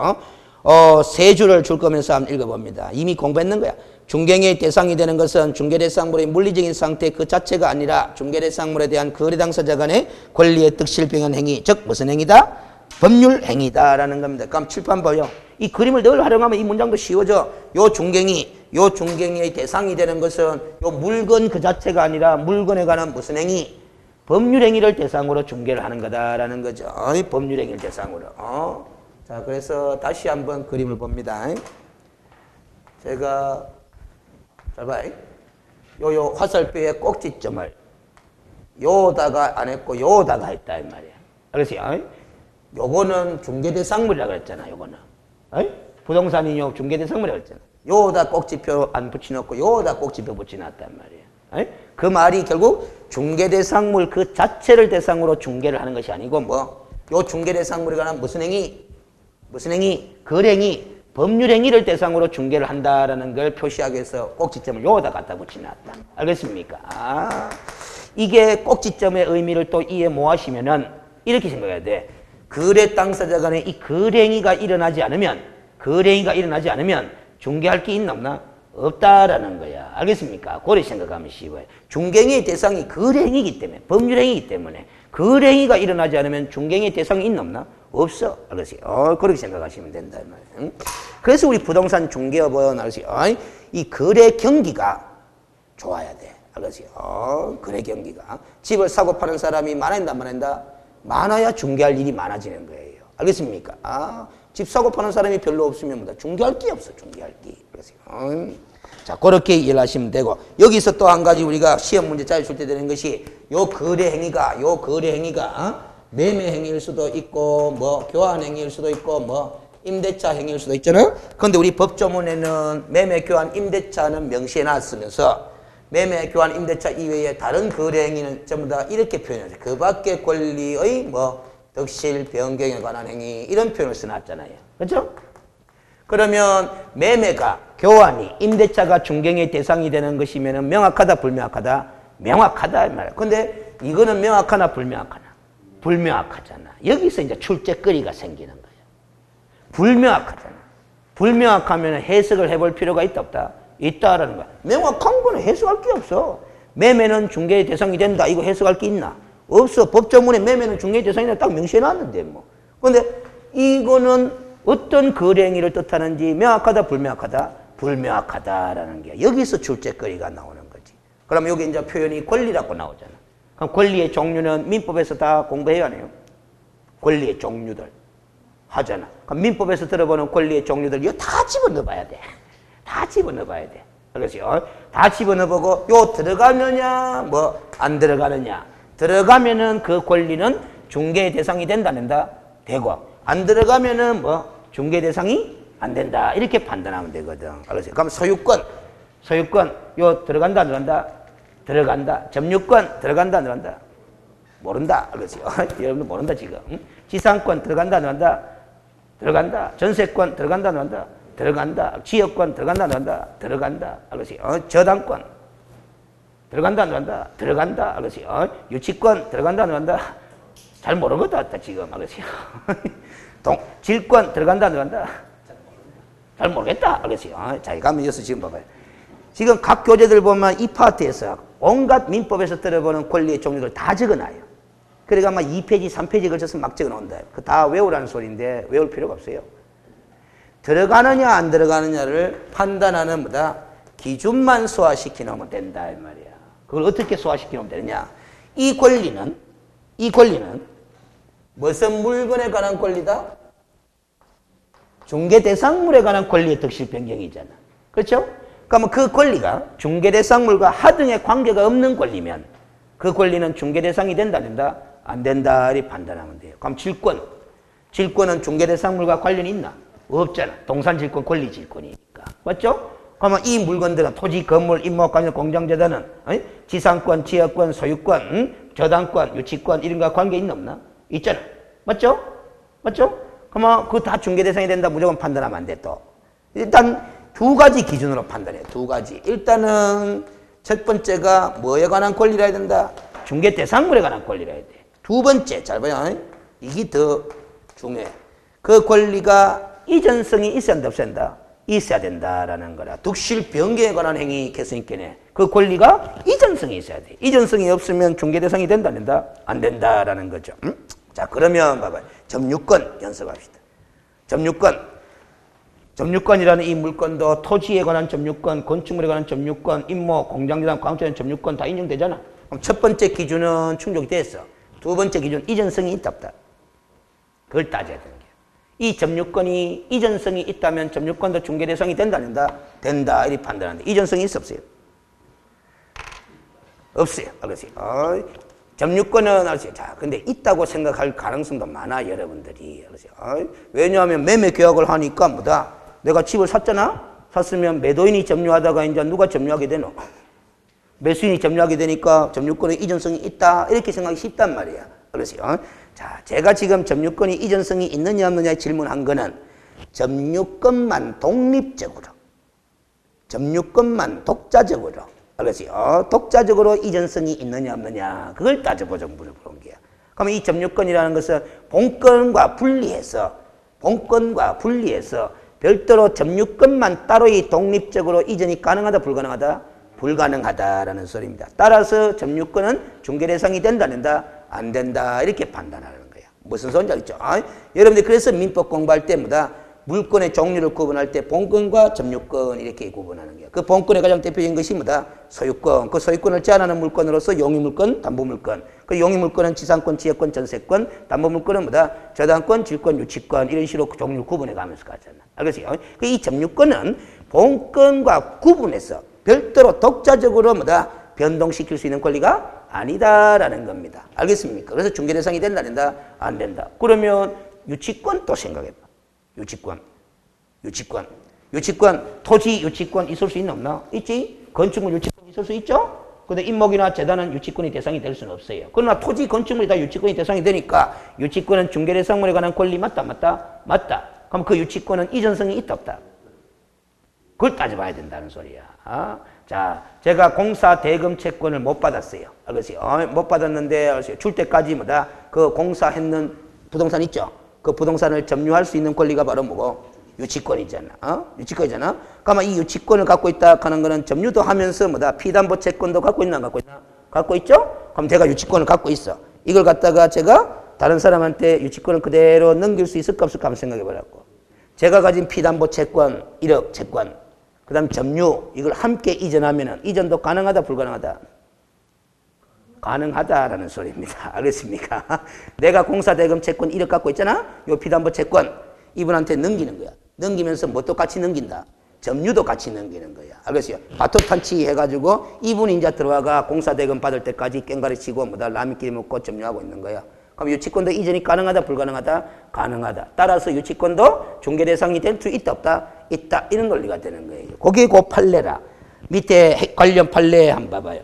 [SPEAKER 1] 세 줄을 줄 거면서 한번 읽어봅니다. 이미 공부했는 거야. 중개행위 대상이 되는 것은 중개대상물의 물리적인 상태 그 자체가 아니라 중개대상물에 대한 거래 당사자 간의 권리의 득실병한 행위, 즉 무슨 행위다? 법률 행위다라는 겁니다. 그럼 칠판 봐요. 이 그림을 늘 활용하면 이 문장도 쉬워져. 요 중개행위의 대상이 되는 것은 요 물건 그 자체가 아니라 물건에 관한 무슨 행위? 법률 행위를 대상으로 중개를 하는 거다라는 거죠. 법률 행위를 대상으로. 자, 그래서 다시 한번 그림을 봅니다. 제가 잘 봐요. 요 화살표의 꼭지점을 요다가 안 했고 요다가 했다 이 말이야. 알겠어요? 요거는 중개대상물이라고 그랬잖아. 요거는 부동산이요 중개대상물이라고 그랬잖아. 요다 꼭지표 안 붙여놓고 요다 꼭지표 붙여놨단 말이야. 그 말이 결국 중개대상물 그 자체를 대상으로 중개를 하는 것이 아니고 요 중개대상물에 관한 무슨 행위? 거래행위, 법률행위를 대상으로 중개를 한다라는 걸 표시하기 위해서 꼭지점을 요다 갖다 붙여놨다. 알겠습니까? 이게 꼭지점의 의미를 또 이해 못 하시면은 이렇게 생각해야 돼. 거래 당사자 간에 이 거래행위가 일어나지 않으면 중개할 게 있나 없나? 없다라는 거야. 알겠습니까? 그래 생각하면 쉬워요. 중개행위의 대상이 거래행위이기 때문에, 법률행위이기 때문에 거래행위가 일어나지 않으면 중개행위의 대상이 있나 없나? 없어. 알겠어요? 그렇게 생각하시면 된다. 말이에요. 그래서 우리 부동산 중개업은 알겠어요? 이 거래 경기가 좋아야 돼. 알겠어요? 거래 경기가. 집을 사고 파는 사람이 많아진다, 많아진다? 많아야 중개할 일이 많아지는 거예요. 알겠습니까? 집 사고 파는 사람이 별로 없으면 뭐다? 중개할 게 없어, 중개할 게. 알겠어요? 자, 그렇게 이해하시면 되고, 여기서 또 한 가지 우리가 시험 문제 짜줄 때 되는 것이 요 거래 행위가 매매 행위일 수도 있고, 뭐 교환 행위일 수도 있고, 뭐 임대차 행위일 수도 있잖아요. 그런데 우리 법조문에는 매매, 교환, 임대차는 명시해 놨으면서 매매, 교환, 임대차 이외에 다른 거래 행위는 전부 다 이렇게 표현해요. 그 밖의 권리의 뭐 득실, 변경에 관한 행위 이런 표현을 써놨잖아요. 그렇죠? 그러면 매매가, 교환이, 임대차가 중개의 대상이 되는 것이면 명확하다, 불명확하다? 명확하다 이 말이야. 근데 이거는 명확하나 불명확하나? 불명확하잖아. 여기서 이제 출제거리가 생기는 거예요. 불명확하잖아. 불명확하면 해석을 해볼 필요가 있다 없다? 있다라는 거야. 명확한 거는 해석할 게 없어. 매매는 중개의 대상이 된다. 이거 해석할 게 있나? 없어. 법조문에 매매는 중개의 대상이다 딱 명시해 놨는데 뭐. 근데 이거는 어떤 거래 행위를 뜻하는지 명확하다, 불명확하다? 불명확하다라는 게 여기서 출제거리가 나오는 거지. 그러면 여기 이제 표현이 권리라고 나오잖아. 그럼 권리의 종류는 민법에서 다 공부해야 하네요. 권리의 종류들 하잖아. 그럼 민법에서 들어보는 권리의 종류들 이거 다 집어넣어봐야 돼. 다 집어넣어봐야 돼. 알겠어요? 다 집어넣어보고 요 들어가느냐 뭐 안 들어가느냐. 들어가면은 그 권리는 중개의 대상이 된다, 안 된다? 되고 안 들어가면은 뭐 중개 대상이 안 된다. 이렇게 판단하면 되거든. 알겠어요? 그럼 소유권 요 들어간다, 안 들어간다? 들어간다. 점유권 들어간다, 안 들어간다? 모른다. 알겠어요? 여러분들 모른다 지금. 지상권 들어간다, 안 들어간다? 들어간다. 전세권 들어간다, 안 들어간다? 들어간다. 지역권 들어간다, 안 들어간다? 들어간다. 알겠어요? 저당권 들어간다, 안 들어간다? 들어간다. 알겠어요? 유치권 들어간다, 안 들어간다? 잘 모르겠다 지금. 알겠어요? 질권 들어간다, 안 들어간다? 잘 모르겠다. 알겠어요? 자, 가면 여기서 지금 봐봐요. 지금 각 교재들 보면 이 파트에서 온갖 민법에서 들어보는 권리의 종류들 다 적어놔요. 그러니까 아마 2페이지, 3페이지 걸쳐서 막 적어놓는다. 그 다 외우라는 소리인데 외울 필요가 없어요. 들어가느냐 안 들어가느냐를 판단하는 뭐다? 기준만 소화시켜 놓으면 된다 이 말이야. 그걸 어떻게 소화시켜 놓으면 되느냐? 이 권리는 무슨 물건에 관한 권리다? 중개대상물에 관한 권리의 득실 변경이잖아. 그렇죠? 그러면 그 권리가 중개대상물과 하등의 관계가 없는 권리면 그 권리는 중개대상이 된다, 안 된다? 안 된다. 이렇게 판단하면 돼요. 그럼 질권은 중개대상물과 관련이 있나? 없잖아. 동산질권, 권리질권이니까. 맞죠? 그러면 이 물건들은 토지, 건물, 임목관련, 공장재단은 지상권, 지역권, 소유권, 저당권, 유치권 이런 거와 관계 있나 없나? 있잖아. 맞죠? 맞죠? 그러면 그거 다 중개대상이 된다 무조건 판단하면 안 돼 또. 일단 두 가지 기준으로 판단해. 두 가지. 일단은 첫 번째가 뭐에 관한 권리라 해야 된다? 중개대상물에 관한 권리라 해야 돼. 두 번째, 잘 봐요. 이게 더 중요해. 그 권리가 이전성이 있어야 된다, 없어야 된다? 있어야 된다라는 거라. 득실 변경에 관한 행위 개성있겠네. 그 권리가 이전성이 있어야 돼. 이전성이 없으면 중개대상이 된다, 안 된다? 안 된다라는 거죠. 자, 그러면 봐봐요. 점유권 연습합시다. 점유권이라는 이 물건도 토지에 관한 점유권, 건축물에 관한 점유권, 임목, 공장재단, 광업재단 점유권 다 인정되잖아. 그럼 첫 번째 기준은 충족이 됐어. 두 번째 기준 이전성이 있다 없다. 그걸 따져야 되는 거야. 이 점유권이 이전성이 있다면 점유권도 중개대상이 된다 안 된다? 된다. 이렇게 판단하는데 이전성이 있어 없어요? 없어요. 알겠어요? 점유권은 알았어요. 자, 근데 있다고 생각할 가능성도 많아 여러분들이. 알았어요? 왜냐하면 매매 계약을 하니까 뭐다? 내가 집을 샀잖아? 샀으면 매도인이 점유하다가 이제 누가 점유하게 되노? 매수인이 점유하게 되니까 점유권의 이전성이 있다. 이렇게 생각하기 쉽단 말이야. 그렇죠? 자, 제가 지금 점유권이 이전성이 있느냐 없느냐 질문한 거는 점유권만 독립적으로, 점유권만 독자적으로, 알겠어요? 독자적으로 이전성이 있느냐 없느냐 그걸 따져보자고 물어보는 거야. 그러면 이 점유권이라는 것은 본권과 분리해서 별도로 점유권만 따로이 독립적으로 이전이 가능하다 불가능하다? 불가능하다라는 소리입니다. 따라서 점유권은 중개대상이 된다 안 된다? 안 된다 이렇게 판단하는 거예요. 무슨 소리인지 알겠죠? 여러분들 그래서 민법 공부할 때마다 물권의 종류를 구분할 때 본권과 점유권 이렇게 구분하는 거예요. 그 본권의 가장 대표적인 것이 뭐다? 소유권. 그 소유권을 제한하는 물권으로서 용의물권, 담보물권. 그 용의물권은 지상권, 지역권, 전세권. 담보물권은 뭐다? 저당권, 질권, 유치권 이런 식으로 종류를 구분해 가면서 가잖아. 알겠어요? 이 점유권은 본권과 구분해서 별도로 독자적으로 뭐다? 변동시킬 수 있는 권리가 아니다라는 겁니다. 알겠습니까? 그래서 중개 대상이 된다, 안 된다? 안 된다. 그러면 유치권 또 생각해봐. 유치권, 토지 유치권 있을 수 있나 없나? 있지? 건축물 유치권 있을 수 있죠? 근데 임목이나 재단은 유치권이 대상이 될 수는 없어요. 그러나 토지, 건축물이 다 유치권이 대상이 되니까 유치권은 중개대상물에 관한 권리 맞다, 맞다? 맞다. 그럼 그 유치권은 이전성이 있다, 없다? 그걸 따져봐야 된다는 소리야. 자, 제가 공사 대금 채권을 못 받았어요. 알겠어요? 못 받았는데, 알겠어요? 줄 때까지 뭐다? 그 공사했는 부동산 있죠? 그 부동산을 점유할 수 있는 권리가 바로 뭐고? 유치권이잖아. 유치권이잖아. 그러면 이 유치권을 갖고 있다 하는 거는 점유도 하면서 뭐다? 피담보 채권도 갖고 있나? 안 갖고 있나? 갖고 있죠? 그럼 제가 유치권을 갖고 있어. 이걸 갖다가 제가 다른 사람한테 유치권을 그대로 넘길 수 있을까 없을까 한번 생각해 보라고. 제가 가진 피담보 채권, 1억 채권, 그 다음 점유, 이걸 함께 이전하면은 이전도 가능하다, 불가능하다? 가능하다라는 소리입니다. 알겠습니까? 내가 공사대금 채권 1억 갖고 있잖아? 요 피담보 채권 이분한테 넘기는 거야. 넘기면서 뭣도 같이 넘긴다? 점유도 같이 넘기는 거야. 알겠어요? 바토탄치 해가지고 이분이 이제 들어와가 공사대금 받을 때까지 깽가리 치고 뭐다 라미끼리 먹고 점유하고 있는 거야. 그럼 유치권도 이전이 가능하다, 불가능하다? 가능하다. 따라서 유치권도 중개 대상이 될 수 있다, 없다? 있다. 이런 논리가 되는 거예요. 그게 그 판례라. 밑에 관련 판례 한번 봐봐요.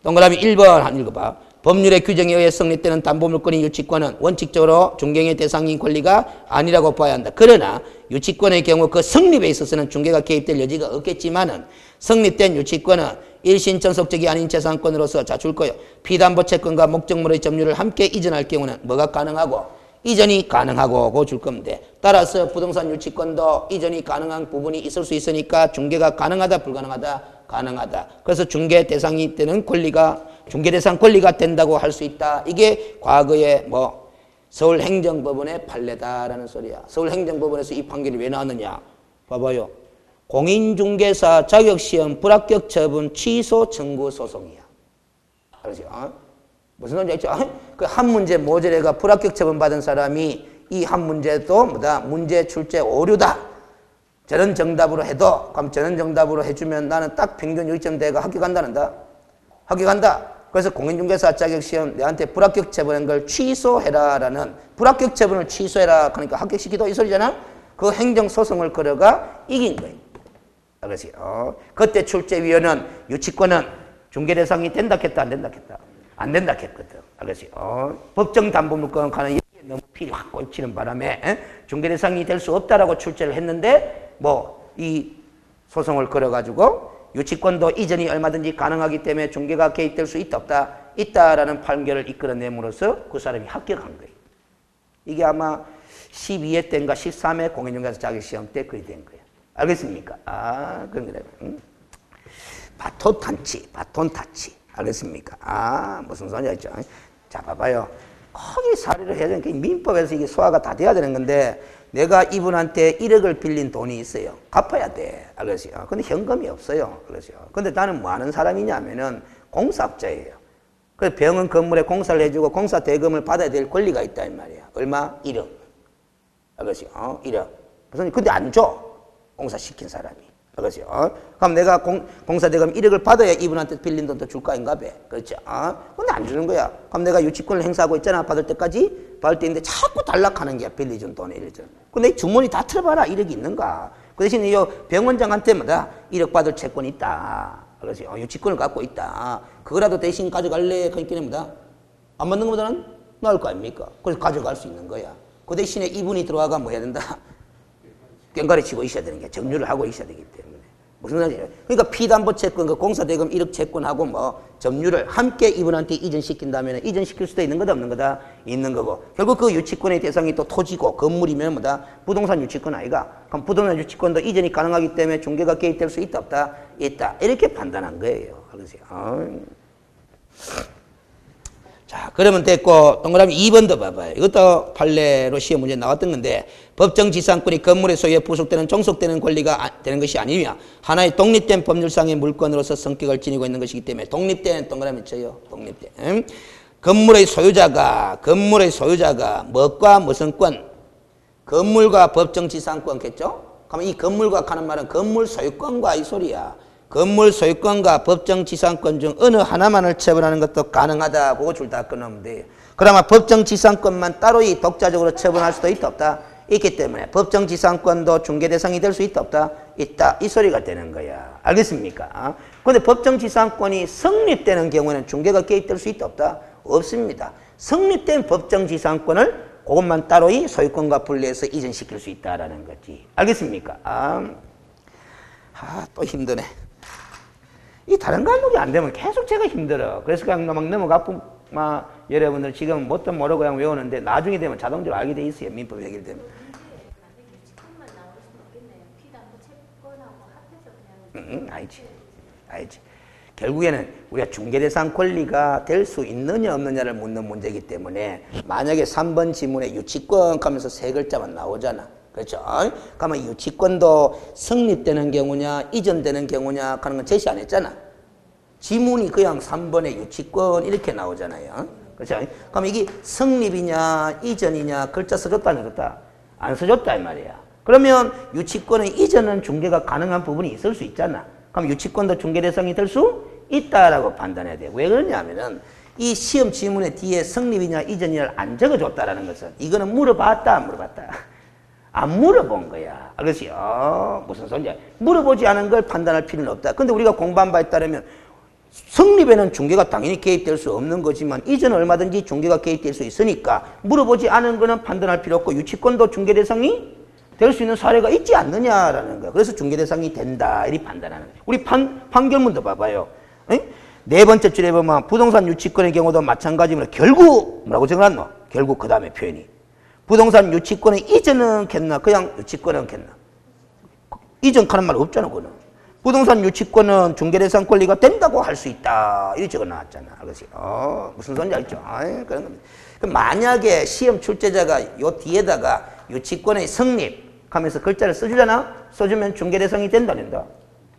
[SPEAKER 1] 동그라미 1번 한번 읽어봐. 법률의 규정에 의해 성립되는 담보물권의 유치권은 원칙적으로 중개의 대상인 권리가 아니라고 봐야 한다. 그러나 유치권의 경우 그 성립에 있어서는 중개가 개입될 여지가 없겠지만은 성립된 유치권은 일신 전속적이 아닌 재산권으로서 자 줄 거예요. 피담보 채권과 목적물의 점유를 함께 이전할 경우는 뭐가 가능하고 이전이 가능하고 그거 줄 겁니다. 따라서 부동산 유치권도 이전이 가능한 부분이 있을 수 있으니까 중개가 가능하다, 불가능하다? 가능하다. 그래서 중개 대상이 되는 권리가 중개 대상 권리가 된다고 할 수 있다. 이게 과거에 뭐 서울행정법원의 판례다라는 소리야. 서울행정법원에서 이 판결이 왜 나왔느냐? 봐봐요. 공인중개사 자격시험 불합격 처분 취소 청구 소송이야. 알죠? 무슨 말인지 알죠? 그 한 문제 모절해가 불합격 처분 받은 사람이 이 한 문제도 뭐다? 문제 출제 오류다. 저런 정답으로 해도 그럼 저런 정답으로 해주면 나는 딱 평균 1점 대가 합격한다는다. 합격한다. 그래서 공인중개사 자격시험 내한테 불합격 처분한 걸 취소해라라는 불합격 처분을 취소해라 그러니까 합격시키도 이 소리잖아. 그 행정소송을 걸어가 이긴 거예요. 알겠어요? 그때 출제위원은 유치권은 중개대상이 된다 했다 안 된다 했다? 안 된다 했거든. 알겠어요? 법정담보물권 가는 얘기에 너무 필이 확 꽂히는 바람에 중개대상이 될 수 없다라고 출제를 했는데 뭐 이 소송을 걸어가지고 유치권도 이전이 얼마든지 가능하기 때문에 중개가 개입될 수 있다 없다? 있다라는 판결을 이끌어냄으로써 그 사람이 합격한 거예요. 이게 아마 12회 때인가 13회 공인중개사 자격시험 때 그리 된 거예요. 알겠습니까? 그런 거다. 바톤 타치. 알겠습니까? 무슨 소리인지 알죠? 자, 봐봐요. 거기 사례를 해야 되는 게 민법에서 이게 소화가 다 돼야 되는 건데 내가 이분한테 1억을 빌린 돈이 있어요. 갚아야 돼. 알겠어요? 근데 현금이 없어요. 알겠어요? 근데 나는 뭐 하는 사람이냐면은 공사업자예요. 그래서 병원 건물에 공사를 해주고 공사 대금을 받아야 될 권리가 있다 이 말이야. 얼마? 1억. 알겠어요? 1억. 근데 안 줘. 공사 시킨 사람이. 알겠어요? 그럼 내가 공사 대금 1억을 받아야 이분한테 빌린 돈도 줄 거 아닌가 봐. 그렇죠? 근데 안 주는 거야. 그럼 내가 유치권을 행사하고 있잖아. 받을 때까지 받을 때 있는데 자꾸 달락하는 거야. 빌려준 돈에 이러죠. 근데 주머니 다 틀어봐라. 1억이 있는가. 그 대신에 이 병원장한테 뭐다? 1억 받을 채권이 있다. 그렇죠? 유치권을 갖고 있다. 그거라도 대신 가져갈래? 그러니까 뭐다? 안 받는 것보다는 나을 거 아닙니까? 그래서 가져갈 수 있는 거야. 그 대신에 이분이 들어와가 뭐 해야 된다? 깽가리 치고 있어야 되는 게 점유를 하고 있어야 되기 때문에. 무슨 말이에요? 그러니까 피담보 채권, 그 공사대금 1억 채권하고 뭐 점유를 함께 이분한테 이전시킨다면 이전시킬 수도 있는 거다 없는 거다? 있는 거고. 결국 그 유치권의 대상이 또 토지고 건물이면 뭐다? 부동산 유치권 아이가? 그럼 부동산 유치권도 이전이 가능하기 때문에 중개가 개입될 수 있다 없다? 있다. 이렇게 판단한 거예요. 그러세요. 자, 그러면 됐고, 동그라미 2번도 봐봐요. 이것도 판례로 시험 문제 나왔던 건데, 법정 지상권이 건물의 소유에 부속되는 종속되는 권리가 되는 것이 아니며, 하나의 독립된 법률상의 물건으로서 성격을 지니고 있는 것이기 때문에, 독립된, 동그라미 쳐요. 독립된. 건물의 소유자가 무엇과 무슨 권? 건물과 법정 지상권겠죠? 그러면 이 건물과 하는 말은 건물 소유권과 이 소리야. 건물 소유권과 법정 지상권 중 어느 하나만을 처분하는 것도 가능하다. 그거 줄 다 끊으면 돼요. 그러면 법정 지상권만 따로 이 독자적으로 처분할 수도 있다 없다? 있기 때문에 법정 지상권도 중개 대상이 될 수 있다 없다? 있다. 이 소리가 되는 거야. 알겠습니까? 그런데 법정 지상권이 성립되는 경우에는 중개가 개입될 수 있다 없다? 없습니다. 성립된 법정 지상권을 그것만 따로 이 소유권과 분리해서 이전시킬 수 있다라는 거지. 알겠습니까? 또 힘드네. 이 다른 과목이 안 되면 계속 제가 힘들어. 그래서 그냥 막 넘어가고, 여러분들 지금 뭣도 모르고 그냥 외우는데 나중에 되면 자동적으로 알게 돼 있어요. 민법 해결되면. 알지. 결국에는 우리가 중개대상 권리가 될 수 있느냐 없느냐를 묻는 문제이기 때문에 만약에 3번 지문에 유치권 하면서 세 글자만 나오잖아. 그렇죠? 그러면 유치권도 성립되는 경우냐 이전되는 경우냐 하는 건 제시 안 했잖아. 지문이 그냥 3번에 유치권 이렇게 나오잖아요. 그렇죠? 그럼 이게 성립이냐 이전이냐 글자 써줬다 안 써줬다? 안 써줬다 이 말이야. 그러면 유치권의 이전은 중개가 가능한 부분이 있을 수 있잖아. 그럼 유치권도 중개 대상이 될 수 있다라고 판단해야 돼요. 왜 그러냐면은 이 시험 지문의 뒤에 성립이냐 이전이냐를 안 적어줬다라는 것은 이거는 물어봤다 안 물어봤다? 안 물어본 거야. 알겠어요? 무슨 소리냐? 물어보지 않은 걸 판단할 필요는 없다. 근데 우리가 공부한 바에 따르면 성립에는 중개가 당연히 개입될 수 없는 거지만 이전은 얼마든지 중개가 개입될 수 있으니까 물어보지 않은 거는 판단할 필요 없고 유치권도 중개 대상이 될 수 있는 사례가 있지 않느냐라는 거야. 그래서 중개 대상이 된다 이렇게 판단하는 거야. 우리 판결문도 봐봐요. 네 번째 줄에 보면 부동산 유치권의 경우도 마찬가지입니다. 결국 뭐라고 적어놨노? 결국 그 다음에 표현이 부동산 유치권의 이전은 겠나 그냥 유치권은 겠나? 이전 하는 말 없잖아. 그거는 부동산 유치권은 중개 대상 권리가 된다고 할 수 있다 이렇게 적어놨잖아. 알겠어요? 무슨 소리인지 알죠? 그런 겁니다. 만약에 시험 출제자가 요 뒤에다가 유치권의 성립 하면서 글자를 써주잖아? 써주면 중개 대상이 된다 안 된다?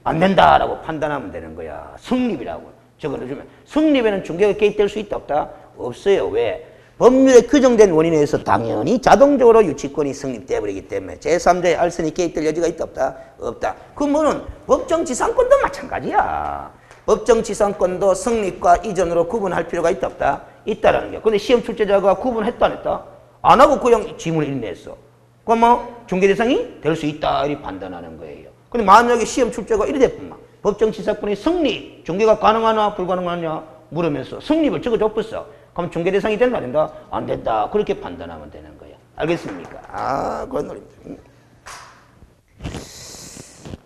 [SPEAKER 1] 안 된다라고 판단하면 되는 거야. 성립이라고 적어주면 성립에는 중개가 개입될 수 있다 없다? 없어요. 왜? 법률에 규정된 원인에 의해서 당연히 자동적으로 유치권이 성립되어 버리기 때문에 제3자의 알선이 개입될 여지가 있다 없다? 없다. 그 뭐는 법정지상권도 마찬가지야. 법정지상권도 성립과 이전으로 구분할 필요가 있다 없다? 있다라는 게. 근데 시험 출제자가 구분했다 안 했다? 안 하고 그냥 지문을 읽냈어. 그럼 뭐 중개대상이 될 수 있다 이렇게 판단하는 거예요. 근데 만약에 시험 출제가 이래 됐구만. 법정지상권이 성립, 중개가 가능하나 불가능하냐 물으면서 성립을 적어줬었어. 그럼 중개 대상이 된다 안 된다? 안 된다. 그렇게 판단하면 되는 거야. 알겠습니까? 그런 논리입니다.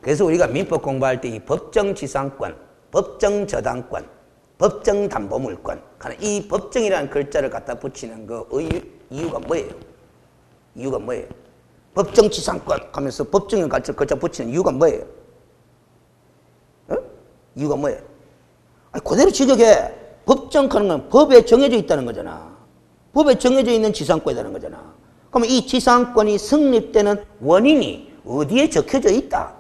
[SPEAKER 1] 그래서 우리가 민법 공부할 때 이 법정지상권, 법정저당권, 법정담보물권 이 법정이라는 글자를 갖다 붙이는 그 이유가 뭐예요? 이유가 뭐예요? 법정지상권 하면서 법정을 글자 붙이는 이유가 뭐예요? 이유가 뭐예요? 그대로 직역해. 법정하는 건 법에 정해져 있다는 거잖아. 법에 정해져 있는 지상권이라는 거잖아. 그러면 이 지상권이 성립되는 원인이 어디에 적혀져 있다?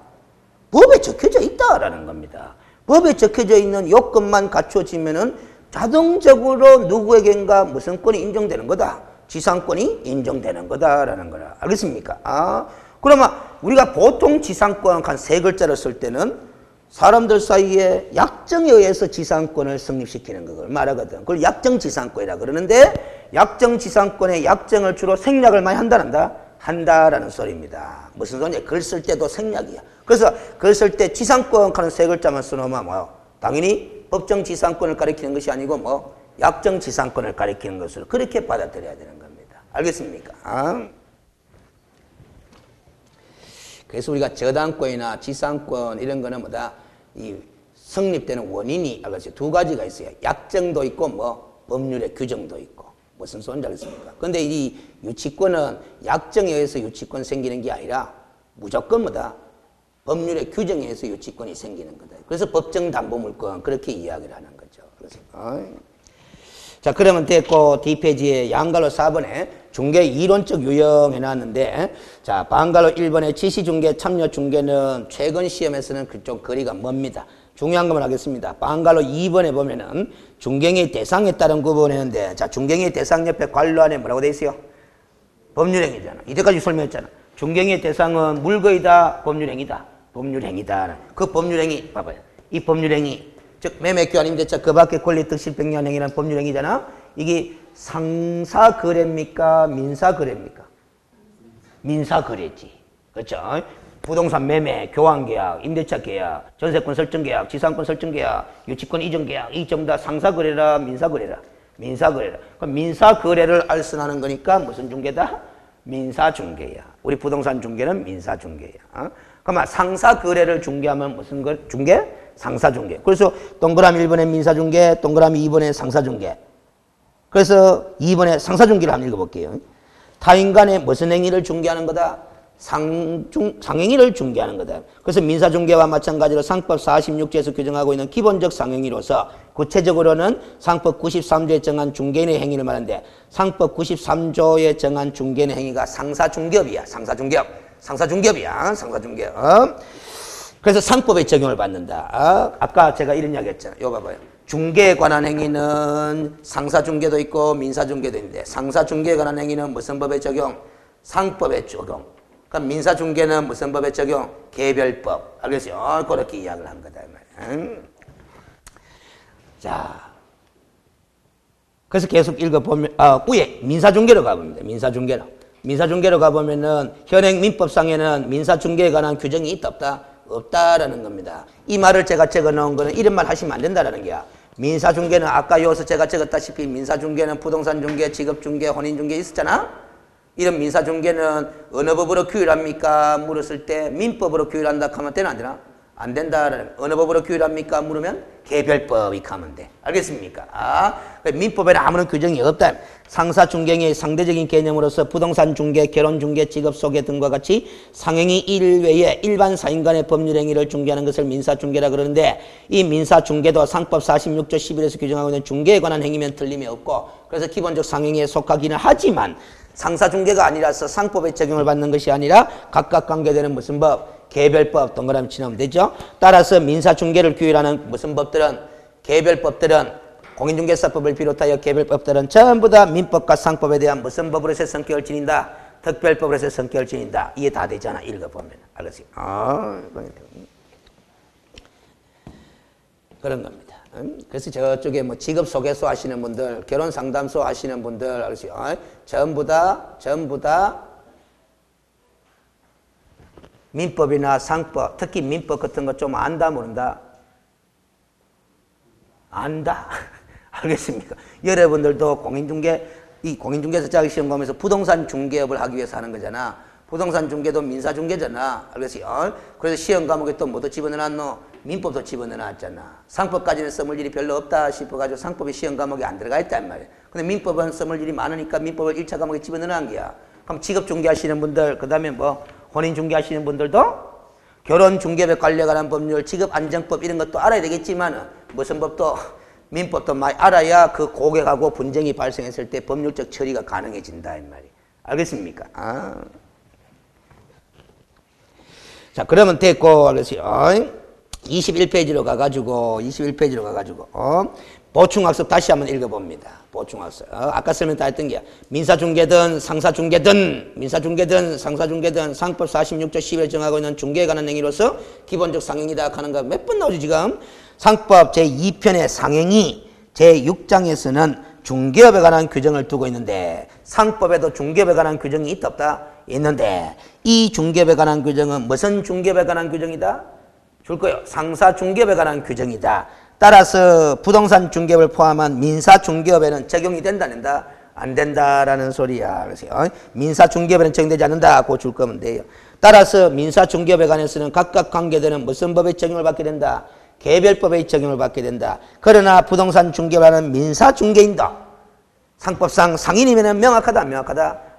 [SPEAKER 1] 법에 적혀져 있다라는 겁니다. 법에 적혀져 있는 요건만 갖춰지면은 자동적으로 누구에겐가 무슨 권이 인정되는 거다. 지상권이 인정되는 거다라는 거라. 알겠습니까? 그러면 우리가 보통 지상권 한 세 글자를 쓸 때는 사람들 사이에 약정에 의해서 지상권을 성립시키는 걸 말하거든. 그걸 약정지상권이라 그러는데 약정지상권의 약정을 주로 생략을 많이 한다? 한다라는 소리입니다. 무슨 소리냐? 글 쓸 때도 생략이야. 그래서 글 쓸 때 지상권 하는 세 글자만 써놓으면 뭐요? 당연히 법정지상권을 가리키는 것이 아니고 뭐 약정지상권을 가리키는 것으로 그렇게 받아들여야 되는 겁니다. 알겠습니까? 그래서 우리가 저당권이나 지상권 이런 거는 뭐다? 이 성립되는 원인이 알겠어요? 두 가지가 있어요. 약정도 있고 뭐 법률의 규정도 있고. 무슨 소리인지 알겠습니까? 근데 이 유치권은 약정에 의해서 유치권 생기는 게 아니라 무조건 뭐다? 법률의 규정에 의해서 유치권이 생기는 거다. 그래서 법정담보물권 그렇게 이야기를 하는 거죠. 그래서 자, 그러면 됐고, D페이지에 양갈로 4번에 중개 이론적 유형 해놨는데, 자, 반갈로 1번에 지시중개, 참여중개는 최근 시험에서는 그쪽 거리가 멉니다. 중요한 것만 하겠습니다. 반갈로 2번에 보면은 중개의 대상에 따른 구분했는데, 자, 중개의 대상 옆에 관로 안에 뭐라고 돼 있어요? 법률행위잖아. 이때까지 설명했잖아. 중개의 대상은 물거이다, 법률행위다. 법률행위다. 그 법률행위, 봐봐요. 이 법률행위, 즉 매매교환 임대차 그 밖에 권리 득실 백리한 행위라는 법률행위잖아. 이게 상사거래입니까? 민사거래입니까? 민사거래지. 그렇죠? 부동산 매매, 교환계약, 임대차 계약, 전세권 설정계약, 지상권 설정계약, 유치권 이전계약 이 전부 다 상사거래라 민사거래라? 민사거래라. 그럼 민사거래를 알선하는 거니까 무슨 중개다? 민사중개야. 우리 부동산 중개는 민사중개야. 그러면 상사거래를 중개하면 무슨 중개? 상사중개. 그래서 동그라미 1번에 민사중개, 동그라미 2번에 상사중개. 그래서 2번에 상사중개를 한번 읽어볼게요. 타인 간에 무슨 행위를 중개하는 거다? 상행위를 중개하는 거다. 그래서 민사중개와 마찬가지로 상법 46조에서 규정하고 있는 기본적 상행위로서 구체적으로는 상법 93조에 정한 중개인의 행위를 말하는데 상법 93조에 정한 중개인의 행위가 상사중개업이야. 상사중개업이야. 상사중개업. 그래서 상법의 적용을 받는다. 아까 제가 이런 이야기 했잖아요. 이거 봐봐요. 중개에 관한 행위는 상사중개도 있고 민사중개도 있는데 상사중개에 관한 행위는 무슨 법의 적용? 상법의 적용. 그럼 민사중개는 무슨 법의 적용? 개별법. 알겠어요? 그렇게 이야기를 한 거다. 자, 그래서 계속 읽어보면, 위에 민사중개로 가봅니다. 민사중개로 가보면은 현행 민법상에는 민사중개에 관한 규정이 있다 없다? 없다라는 겁니다. 이 말을 제가 적어 놓은 거는 이런 말 하시면 안 된다라는 게야. 민사중개는 아까 여기서 제가 적었다시피 민사중개는 부동산중개, 직업중개, 혼인중개 있었잖아? 이런 민사중개는 어느 법으로 규율합니까? 물었을 때 민법으로 규율한다 하면 되나 안 되나? 안 된다라는 어느 법으로 규율합니까? 물으면 개별법이 하면 돼. 알겠습니까? 민법에는 아무런 규정이 없다. 상사중개의 상대적인 개념으로서 부동산중개, 결혼중개, 직업소개 등과 같이 상행위 일외에 일반 사인 간의 법률행위를 중개하는 것을 민사중개라 그러는데 이 민사중개도 상법 46조 11에서 규정하고 있는 중개에 관한 행위면 틀림이 없고 그래서 기본적 상행위에 속하기는 하지만 상사중개가 아니라서 상법의 적용을 받는 것이 아니라 각각 관계되는 무슨 법? 개별법 동그라미 치면 되죠. 따라서 민사중개를 규율하는 무슨 법들은 개별법들은 공인중개사법을 비롯하여 개별법들은 전부 다 민법과 상법에 대한 무슨 법으로서 성격을 지닌다? 특별법으로서 성격을 지닌다. 이해 다 되잖아. 읽어보면. 알겠어요? 그런 겁니다. 그래서 저쪽에 뭐 직업소개소 하시는 분들, 결혼상담소 하시는 분들, 알겠어요? 전부 다 민법이나 상법, 특히 민법 같은 거 좀 안다, 모른다? 안다. 알겠습니까? 여러분들도 공인중개사 자격시험 보면서 부동산 중개업을 하기 위해서 하는 거잖아. 부동산 중개도 민사중개잖아. 알겠어요? 그래서 시험 과목에 또 뭐도 집어넣어놨노? 민법도 집어넣어놨잖아. 상법까지는 써볼 일이 별로 없다 싶어가지고 상법이 시험 과목에 안 들어가 있단 말이야. 근데 민법은 써볼 일이 많으니까 민법을 1차 과목에 집어넣어놓은 거야. 그럼 직업중개 하시는 분들, 그 다음에 뭐 혼인중개 하시는 분들도 결혼중개법에 관련한 법률, 직업안정법 이런 것도 알아야 되겠지만 무슨 법도 민법도 많이 알아야 그 고객하고 분쟁이 발생했을 때 법률적 처리가 가능해진다 이 말이에요. 알겠습니까? 자, 그러면 됐고, 알겠어요? 21페이지로 가가지고 보충학습 다시 한번 읽어봅니다. 보충학습. 아까 설명 다 했던 게 민사중개든 상사중개든 상사중개든 상법 46조 10에 정하고 있는 중개에 관한 행위로서 기본적 상행이다 하는 거 몇 번 나오지 지금? 상법 제2편의 상행위 제6장에서는 중개업에 관한 규정을 두고 있는데 상법에도 중개업에 관한 규정이 있다 없다? 있는데 이 중개업에 관한 규정은 무슨 중개업에 관한 규정이다? 줄 거예요. 상사중개업에 관한 규정이다. 따라서 부동산 중개업을 포함한 민사중개업에는 적용이 된다, 안 된다? 안 된다라는 소리야. 그래서 민사중개업에는 적용되지 않는다고 줄 거면 돼요. 따라서 민사중개업에 관해서는 각각 관계되는 무슨 법의 적용을 받게 된다? 개별법의 적용을 받게 된다. 그러나 부동산 중개업하는 민사중개인도 상법상 상인이면 명확하다,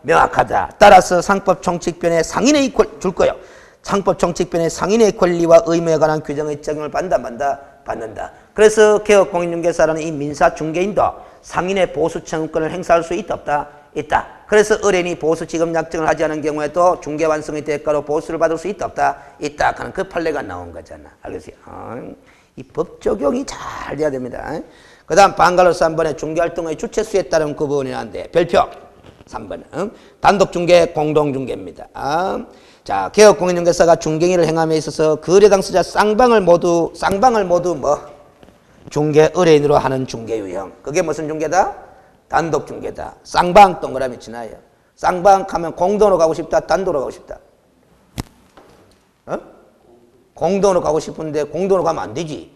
[SPEAKER 1] 명확하다. 따라서 상법 총칙변의 상인의 줄 거예요. 상법 총칙변의 상인의 권리와 의무에 관한 규정의 적용을 받는다, 받는다. 그래서 개업공인중개사라는 이 민사중개인도 상인의 보수청구권을 행사할 수 있다 없다? 있다. 그래서 의뢰인이 보수 지급 약정을 하지 않은 경우에도 중개 완성의 대가로 보수를 받을 수 있다 없다? 있다. 하는 그 판례가 나온 거잖아. 알겠어요? 이 법 적용이 잘 돼야 됩니다. 그 다음 방갈로스 3번에 중개활동의 주체수에 따른 구분이란데 별표 3번은 단독중개, 공동중개입니다. 자, 개업공인중개사가 중개행위를 행함에 있어서 거래 당사자 쌍방을 모두 뭐 중개 의뢰인으로 하는 중개 유형. 그게 무슨 중개다? 단독 중개다. 쌍방 동그라미 치나요? 쌍방 하면 공동으로 가고 싶다, 단독으로 가고 싶다. 공동으로 가고 싶은데 공동으로 가면 안 되지.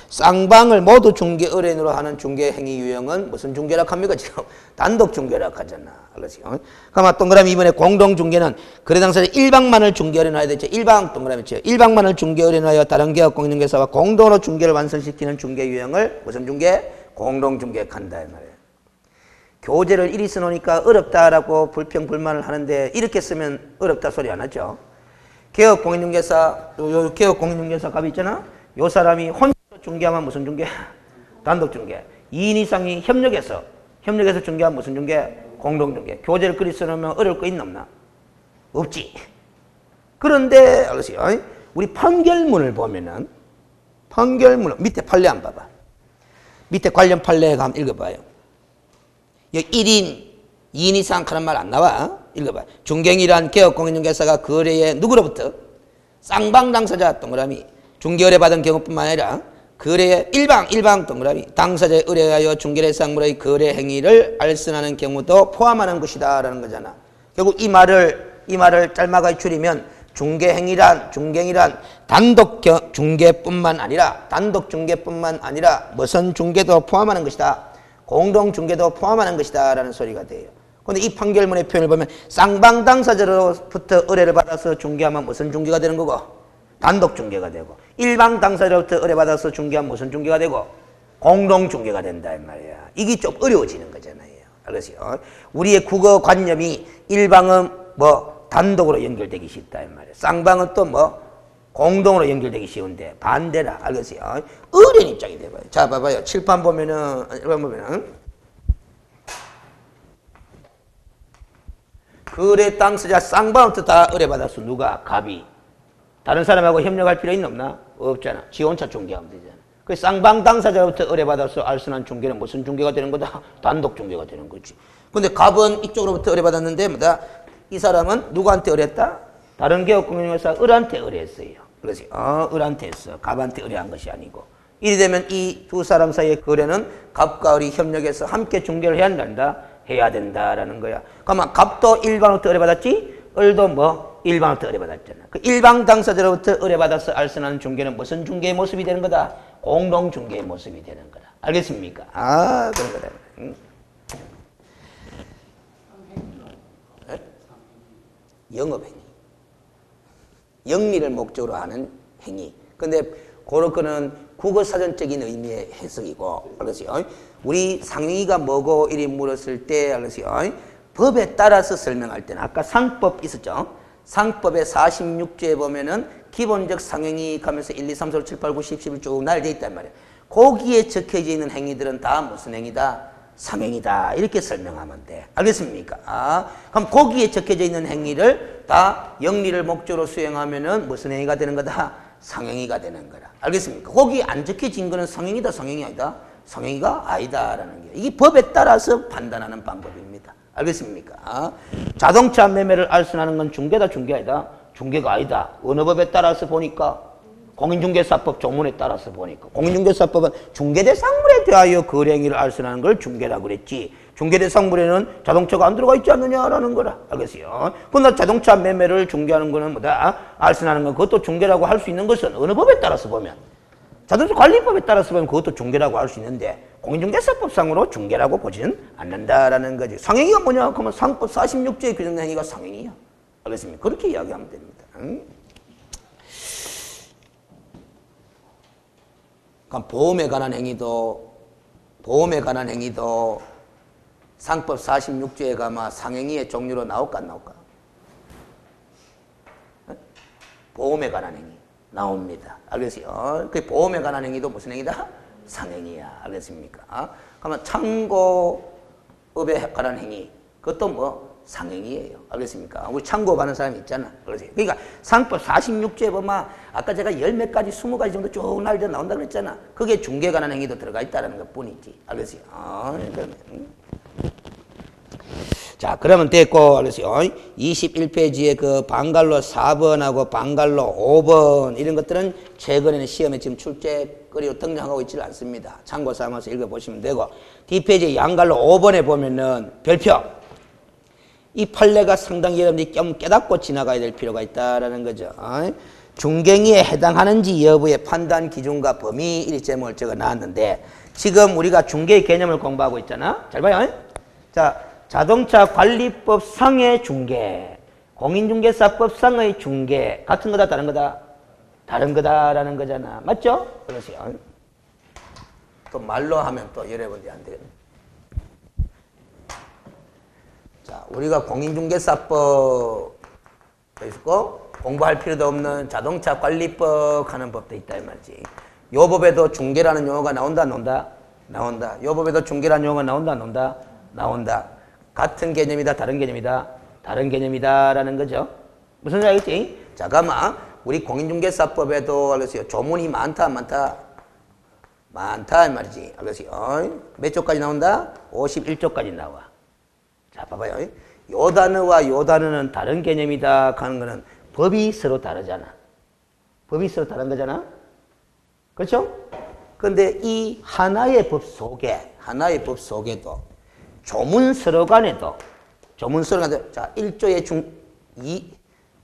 [SPEAKER 1] 쌍방을 모두 중개 의뢰인으로 하는 중개 행위 유형은 무슨 중개라고 합니까? 지금 단독 중개라고 하잖아. 알았어요? 그럼 동그라미 이번에 공동 중개는 거래 당사자 일방만을 중개 의뢰인으로 해야 되죠. 일방 동그라미 쳐요. 일방만을 중개 의뢰인으로 하여 다른 개업공인중개사와 공동으로 중개를 완성시키는 중개 유형을 무슨 중개? 공동 중개한다 이 말이에요. 교재를 이리 써놓으니까 어렵다라고 불평 불만을 하는데 이렇게 쓰면 어렵다 소리 안 하죠. 개업공인중개사 개업공인중개사 갑이 있잖아. 요 사람이 혼자 중개하면 무슨 중개? 단독 중개. 2인 이상이 협력해서 중개하면 무슨 중개? 공동 중개. 교재를 그리 써놓으면 어려울 거 있나 없나? 없지. 그런데 알았어요. 우리 판결문을 보면은 밑에 판례 한번 봐봐. 밑에 관련 판례 한번 읽어봐요. 여기 2인 이상 하는 말 안 나와. 읽어봐. 중개행위란 개업공인중개사가 거래에 누구로부터? 쌍방 당사자 동그라미 중개 의뢰 받은 경우뿐만 아니라 거래의 일방 동그라미 당사자에 의뢰하여 중개의 상물의 거래 행위를 알선하는 경우도 포함하는 것이다라는 거잖아. 결국 이 말을 짤막하게 줄이면 중개행위란 단독 중개뿐만 아니라 무슨 중개도 포함하는 것이다. 공동 중개도 포함하는 것이다라는 소리가 돼요. 그런데 이 판결문의 표현을 보면 쌍방 당사자로부터 의뢰를 받아서 중개하면 무슨 중개가 되는 거고? 단독 중개가 되고 일방 당사자로부터 의뢰받아서 중개하면 무슨 중개가 되고? 공동 중개가 된다 이 말이야. 이게 좀 어려워지는 거잖아요. 알겠어요? 우리의 국어 관념이 일방은 뭐 단독으로 연결되기 쉽다 이 말이야. 쌍방은 또 뭐 공동으로 연결되기 쉬운데 반대라. 알겠어요? 어려운 입장이 돼봐요. 자 봐봐요. 칠판 보면은 거래 당사자 쌍방부터 다 의뢰받았어. 누가? 갑이. 다른 사람하고 협력할 필요 있나 없나? 없잖아. 지 혼자 중개하면 되잖아. 그 쌍방 당사자로부터 의뢰받아서 알선한 중개는 무슨 중개가 되는 거다? 단독 중개가 되는 거지. 근데 갑은 이쪽으로부터 의뢰받았는데 뭐다? 이 사람은 누구한테 의뢰했다? 다른 개업공인중개사 을한테 의뢰했어요. 그래서 을한테 했어. 갑한테 의뢰한 것이 아니고. 이리 되면 이 두 사람 사이의 거래는 갑과 을이 협력해서 함께 중개를 해야 된다? 해야 된다라는 거야. 그러면 갑도 일방으로부터 의뢰받았지? 을도 뭐? 일방으로부터 의뢰받았잖아. 그 일방 당사자로부터 의뢰받아서 알선하는 중개는 무슨 중개의 모습이 되는 거다? 공동 중개의 모습이 되는 거다. 알겠습니까? 그런 거다. 응? 영업행위. 영리를 목적으로 하는 행위. 근데 그거는 국어사전적인 의미의 해석이고, 알겠어요? 우리 상행위가 뭐고 이리 물었을 때, 알겠어요? 법에 따라서 설명할 때는 아까 상법 있었죠? 상법의 46조에 보면은 기본적 상행위 가면서 1, 2, 3, 4, 5, 7, 8, 9, 10, 11 쭉 나열되어 있단 말이에요. 거기에 적혀져 있는 행위들은 다 무슨 행위다? 상행위다. 이렇게 설명하면 돼. 알겠습니까? 그럼 거기에 적혀져 있는 행위를 다 영리를 목적으로 수행하면은 무슨 행위가 되는 거다? 상행위가 되는 거다. 알겠습니까? 거기 안 적혀진 거는 상행위다, 상행위 아니다? 상행위가 아니다라는 게. 이게 법에 따라서 판단하는 방법입니다. 알겠습니까? 자동차 매매를 알선하는 건 중개다, 중개 아니다? 중개가 아니다. 어느 법에 따라서 보니까? 공인중개사법 조문에 따라서 보니까. 공인중개사법은 중개대상물에 대하여 거래행위를 알선하는 걸 중개라고 그랬지. 중개대상물에는 자동차가 안 들어가 있지 않느냐라는 거라. 알겠어요? 그러나 자동차 매매를 중개하는 거는 뭐다? 알선하는 건 그것도 중개라고 할 수 있는 것은 어느 법에 따라서 보면? 자동차 관리법에 따라서 보면 그것도 중개라고 할 수 있는데 공인중개사법상으로 중개라고 보지는 않는다라는 거지. 상행위가 뭐냐? 그러면 상법 46조에 규정된 행위가 상행위야. 알겠습니까? 그렇게 이야기하면 됩니다. 그럼 보험에 관한 행위도 상법 46조에 가면 상행위의 종류로 나올까 안 나올까? 보험에 관한 행위. 나옵니다. 알겠어요? 그 보험에 관한 행위도 무슨 행위다? 상행위야. 알겠습니까? 그러면 창고업에 관한 행위, 그것도 뭐 상행위예요. 알겠습니까? 우리 창고 가는 사람이 있잖아. 그러니까 상법 46조에 보면 아까 제가 열 몇 가지, 20가지 정도 쭉 날려 나온다 그랬잖아. 그게 중개에 관한 행위도 들어가 있다는 것 뿐이지. 알겠어요? 자, 그러면 됐고, 알겠어요? 21페이지에 그 방갈로 4번하고 방갈로 5번 이런 것들은 최근에는 시험에 지금 출제거리로 등장하고 있지 않습니다. 참고 삼아서 읽어보시면 되고, 뒷페이지 양갈로 5번에 보면은 별표. 이 판례가 상당히 여러분들이 좀 깨닫고 지나가야 될 필요가 있다라는 거죠. 중갱이에 해당하는지 여부의 판단 기준과 범위 이 제목을 적어 놨는데, 지금 우리가 중개의 개념을 공부하고 있잖아. 잘 봐요. 자, 자동차 관리법 상의 중개, 공인중개사법 상의 중개 같은 거다 다른 거다? 다른 거다라는 거잖아. 맞죠? 그러세요. 또 말로 하면 또 여러분들이 안 되겠네. 자, 우리가 공인중개사법 있고 공부할 필요도 없는 자동차 관리법 하는 법도 있다 이 말이지. 요 법에도 중개라는 용어가 나온다 안 나온다? 나온다. 요 법에도 중개라는 용어가 나온다 안 나온다? 나온다. 같은 개념이다 다른 개념이다? 다른 개념이다라는 거죠. 무슨 소리 알겠지? 자, 그러면 우리 공인중개사법에도 알겠어요. 조문이 많다 안 많다? 많다 이 말이지. 알겠어요? 몇 조까지 나온다? 51조까지 나와. 자, 봐봐요. 요 단어와 요 단어는 다른 개념이다 하는 거는 법이 서로 다르잖아. 법이 서로 다른 거잖아. 그렇죠? 그런데 이 하나의 법 속에도 조문서로 간에도 자, 1조의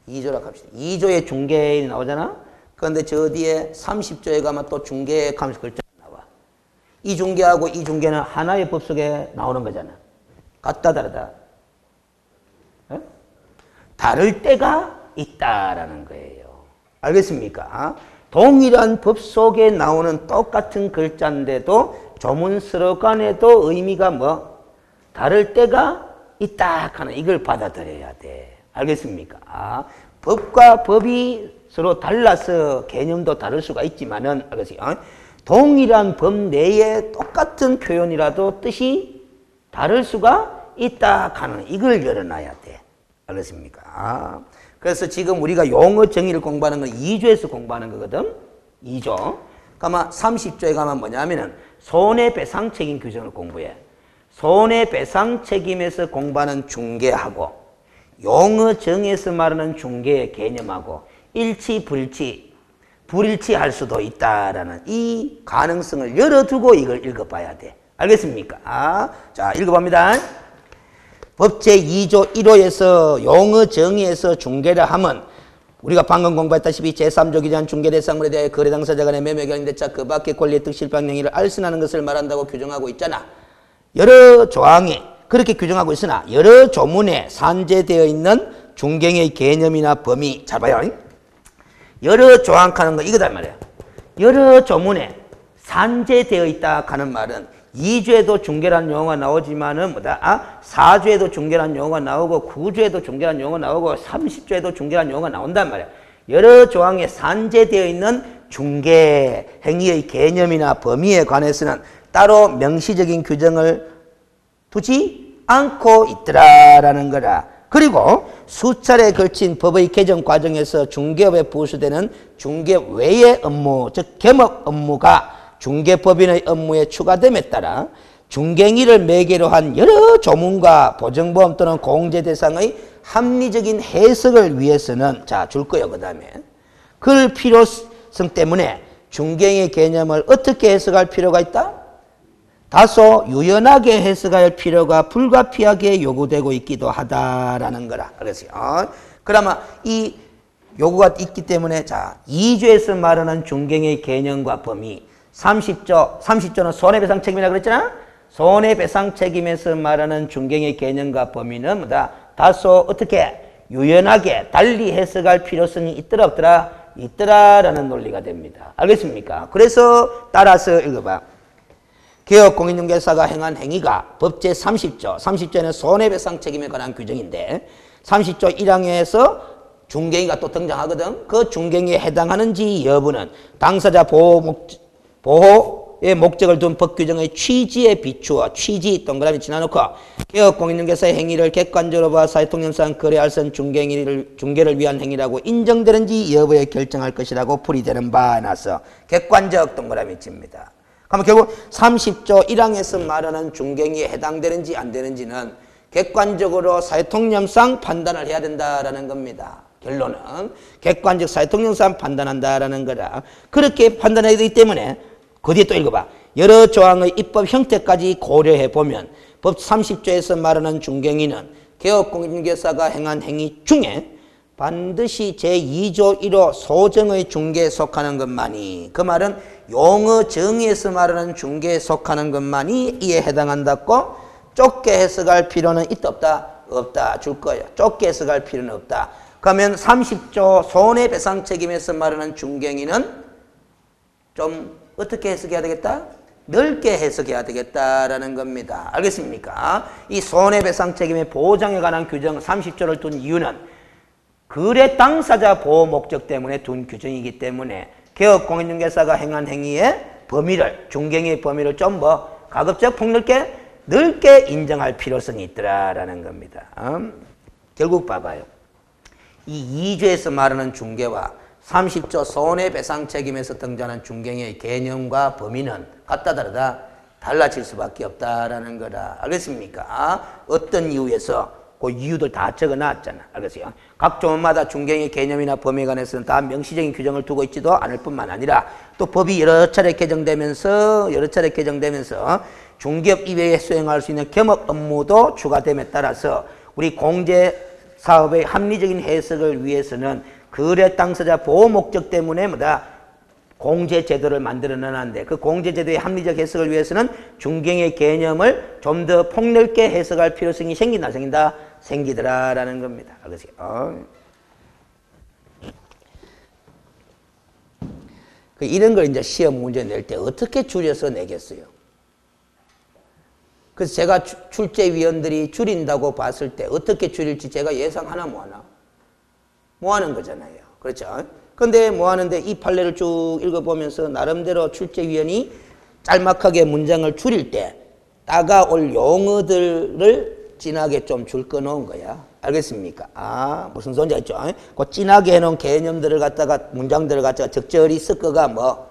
[SPEAKER 1] 2조라고 합시다. 2조의 중개인이 나오잖아. 그런데 저 뒤에 30조에 가면 또 중개 하면서 글자가 나와. 이 중개하고 이 중개는 하나의 법 속에 나오는 거잖아. 같다 다르다? 에? 다를 때가 있다라는 거예요. 알겠습니까? 동일한 법 속에 나오는 똑같은 글자인데도 조문서로 간에도 의미가 뭐? 다를 때가 있다 하는 이걸 받아들여야 돼. 알겠습니까? 법과 법이 서로 달라서 개념도 다를 수가 있지만은, 알겠어요? 동일한 법 내에 똑같은 표현이라도 뜻이 다를 수가 있다 하는 이걸 열어놔야 돼. 알겠습니까? 그래서 지금 우리가 용어 정의를 공부하는 건 2조에서 공부하는 거거든. 2조. 그러면 30조에 가면 뭐냐면은 손해배상 책임 규정을 공부해. 손해배상 책임에서 공부하는 중개하고 용어 정의에서 말하는 중개의 개념하고 일치, 불일치할 수도 있다라는 이 가능성을 열어두고 이걸 읽어봐야 돼. 알겠습니까? 자, 읽어봅니다. 법 제2조 1호에서 용어 정의에서 중개를 하면 우리가 방금 공부했다시피 제3조 기재한 중개대상물에 대해 거래 당사자 간의 매매 결정대차 그 밖의 권리의 득실방 행위를 알선하는 것을 말한다고 규정하고 있잖아. 여러 조항이 그렇게 규정하고 있으나 여러 조문에 산재되어 있는 중개의 개념이나 범위 잘 봐요. 여러 조항 하는 거 이거다 말이야. 여러 조문에 산재되어 있다 하는 말은 2조에도 중개라는 용어가 나오지만은 뭐다? 4조에도 중개라는 용어가 나오고 9조에도 중개라는 용어가 나오고 30조에도 중개라는 용어가 나온단 말이야. 여러 조항에 산재되어 있는 중개 행위의 개념이나 범위에 관해서는 따로 명시적인 규정을 두지 않고 있더라라는 거라. 그리고 수차례 걸친 법의 개정 과정에서 중개업에 부수되는 중개 외의 업무, 즉 겸업 업무가 중개법인의 업무에 추가됨에 따라 중개행위를 매개로 한 여러 조문과 보증보험 또는 공제 대상의 합리적인 해석을 위해서는 자, 줄 거예요. 그 다음에 그 필요성 때문에 중개행위 개념을 어떻게 해석할 필요가 있다? 다소 유연하게 해석할 필요가 불가피하게 요구되고 있기도 하다라는 거라. 그래서 그러면 이 요구가 있기 때문에 자, 2조에서 말하는 중개행위 개념과 범위 30조는 손해배상 책임이라고 그랬잖아. 손해배상 책임에서 말하는 중개행위 개념과 범위는 뭐다? 다소 어떻게 유연하게 달리 해석할 필요성이 있더라 없더라? 있더라라는 논리가 됩니다. 알겠습니까? 그래서 따라서 읽어봐. 개업공인중개사가 행한 행위가 법 제30조, 30조에는 손해배상 책임에 관한 규정인데 30조 1항에서 중갱이가 또 등장하거든. 그 중갱이에 해당하는지 여부는 당사자 보호의 목적을 둔 법규정의 취지에 비추어 취지 동그라미 지나놓고 개업공인중개사의 행위를 객관적으로 봐 사회통념상 거래할선 중개를 위한 행위라고 인정되는지 여부에 결정할 것이라고 풀이되는 바에 나서 객관적 동그라미 칩니다. 그러면 결국 30조 1항에서 말하는 중갱이에 해당되는지 안 되는지는 객관적으로 사회통념상 판단을 해야 된다라는 겁니다. 결론은 객관적 사회통념상 판단한다라는 거라. 그렇게 판단해야 되기 때문에 그 뒤에 또 읽어봐. 여러 조항의 입법 형태까지 고려해 보면 법 30조에서 말하는 중갱이는 개업공인중개사가 행한 행위 중에 반드시 제2조 1호 소정의 중개에 속하는 것만이, 그 말은 용어 정의에서 말하는 중개에 속하는 것만이 이에 해당한다고 좁게 해석할 필요는 있다 없다? 없다 줄 거야. 좁게 해석할 필요는 없다. 그러면 30조 손해배상 책임에서 말하는 중갱이는 좀 어떻게 해석해야 되겠다? 넓게 해석해야 되겠다라는 겁니다. 알겠습니까? 이 손해배상 책임의 보장에 관한 규정 30조를 둔 이유는 거래 당사자 보호 목적 때문에 둔 규정이기 때문에 개업공인중개사가 행한 행위의 범위를, 중갱이의 범위를 좀 가급적 폭넓게 넓게 인정할 필요성이 있더라라는 겁니다. 결국 봐봐요. 이 2조에서 말하는 중개와 30조 손해배상 책임에서 등장하는 중갱이의 개념과 범위는 같다 다르다 달라질 수밖에 없다라는 거다. 알겠습니까? 어떤 이유에서 그 이유들 다 적어놨잖아. 알겠어요? 각 조문마다 중갱의 개념이나 범위에 관해서는 다 명시적인 규정을 두고 있지도 않을 뿐만 아니라 또 법이 여러 차례 개정되면서 중개업 이외에 수행할 수 있는 겸업 업무도 추가됨에 따라서 우리 공제사업의 합리적인 해석을 위해서는 거래 당사자 보호 목적 때문에 공제제도를 만들어 놨는데 그 공제제도의 합리적 해석을 위해서는 중갱의 개념을 좀 더 폭넓게 해석할 필요성이 생긴다, 생긴다? 생기더라라는 겁니다. 알겠어요? 이런 걸 이제 시험 문제 낼 때 어떻게 줄여서 내겠어요? 그래서 제가 출제위원들이 줄인다고 봤을 때 어떻게 줄일지 제가 예상하나 뭐하나? 뭐하는 거잖아요. 그렇죠? 근데 뭐하는데 이 판례를 쭉 읽어보면서 나름대로 출제위원이 짤막하게 문장을 줄일 때 따가올 용어들을 진하게 좀 줄 꺼놓은 거야. 알겠습니까? 무슨 소리인지 알죠? 그 진하게 해놓은 개념들을 갖다가 문장들을 갖다가 적절히 섞어가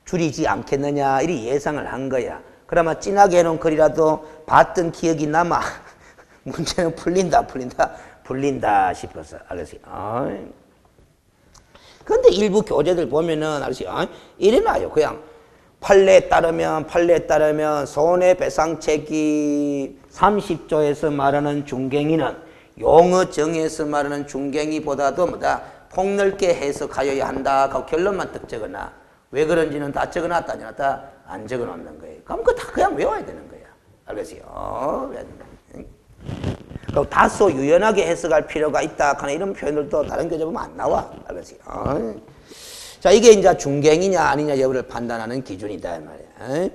[SPEAKER 1] 줄이지 않겠느냐 이리 예상을 한 거야. 그러면 진하게 해놓은 글이라도 봤던 기억이 남아 문제는 풀린다 싶어서. 알겠어요? 근데 일부 교재들 보면은 알겠어요? 이래놔요. 그냥 판례에 따르면 손해배상 책임 30조에서 말하는 중갱이는 용어 정의에서 말하는 중갱이보다도 폭넓게 해석하여야 한다 하고 결론만 딱 적어놔. 왜 그런지는 다 적어놨다 안 적어놓는 거예요. 그럼 그거 다 그냥 외워야 되는 거야. 알겠어요? 다소 유연하게 해석할 필요가 있다 하는 이런 표현들도 다른 교재 보면 안 나와. 알겠어요? 자, 이게 이제 중갱이냐 아니냐 여부를 판단하는 기준이다 이 말이야.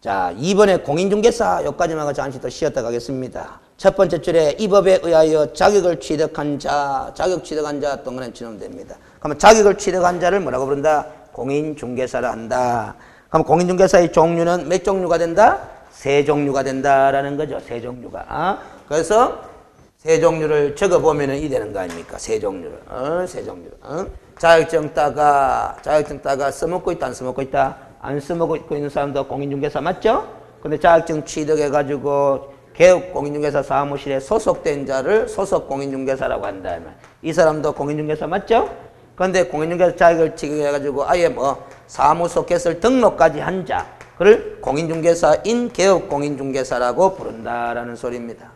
[SPEAKER 1] 자, 이번에 공인중개사 여기까지만 하고 잠시 더 쉬었다 가겠습니다. 첫 번째 줄에 이 법에 의하여 자격을 취득한 자, 동그라미 치면 됩니다. 그러면 자격을 취득한 자를 뭐라고 부른다? 공인중개사라 한다. 그럼 공인중개사의 종류는 몇 종류가 된다? 세 종류가 된다라는 거죠. 세 종류가. 그래서 세 종류를 적어보면 이 되는 거 아닙니까? 세 종류를. 자격증 따가 써먹고 있다, 안 써먹고 있다? 안 써먹고 있는 사람도 공인중개사 맞죠? 근데 자격증 취득해가지고 개업 공인중개사 사무실에 소속된 자를 소속 공인중개사라고 한다. 이 사람도 공인중개사 맞죠? 그런데 공인중개사 자격을 취득해가지고 아예 사무소 개설 등록까지 한 자, 그를 공인중개사인 개업 공인중개사라고 부른다라는 소리입니다.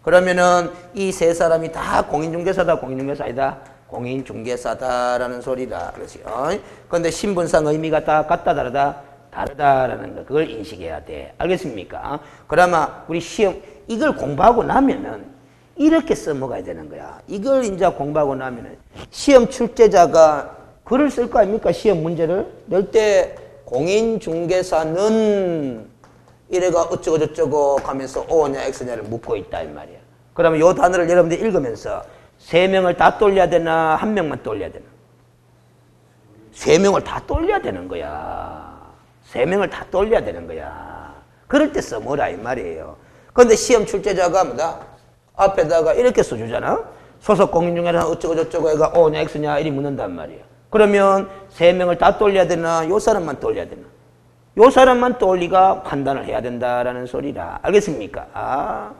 [SPEAKER 1] 그러면은 이 세 사람이 다 공인중개사다, 공인중개사 아니다? 공인중개사다라는 소리라. 그렇죠? 그런데 신분상 의미가 다 같다, 다르다? 다르다라는 거, 그걸 인식해야 돼. 알겠습니까? 그러면 우리 시험, 이걸 공부하고 나면은 이렇게 써먹어야 되는 거야. 이걸 이제 공부하고 나면은 시험 출제자가 글을 쓸 거 아닙니까? 시험 문제를 낼 때 공인중개사는 이래가 어쩌고저쩌고 하면서 O냐 X냐를 묻고 있다 이 말이야. 그러면 이 단어를 여러분들이 읽으면서 세 명을 다 돌려야 되나 한 명만 돌려야 되나? 세 명을 다 돌려야 되는 거야. 세 명을 다 돌려야 되는 거야. 그럴 때 써먹으라 이 말이에요. 그런데 시험 출제자가 뭐다? 앞에다가 이렇게 써주잖아. 소속 공인 중에는 어쩌고 저쩌고 해가 O냐 X냐 이리 묻는단 말이야. 그러면 세 명을 다 돌려야 되나 요 사람만 돌려야 되나? 요 사람만 돌리가 판단을 해야 된다라는 소리라. 알겠습니까? 아,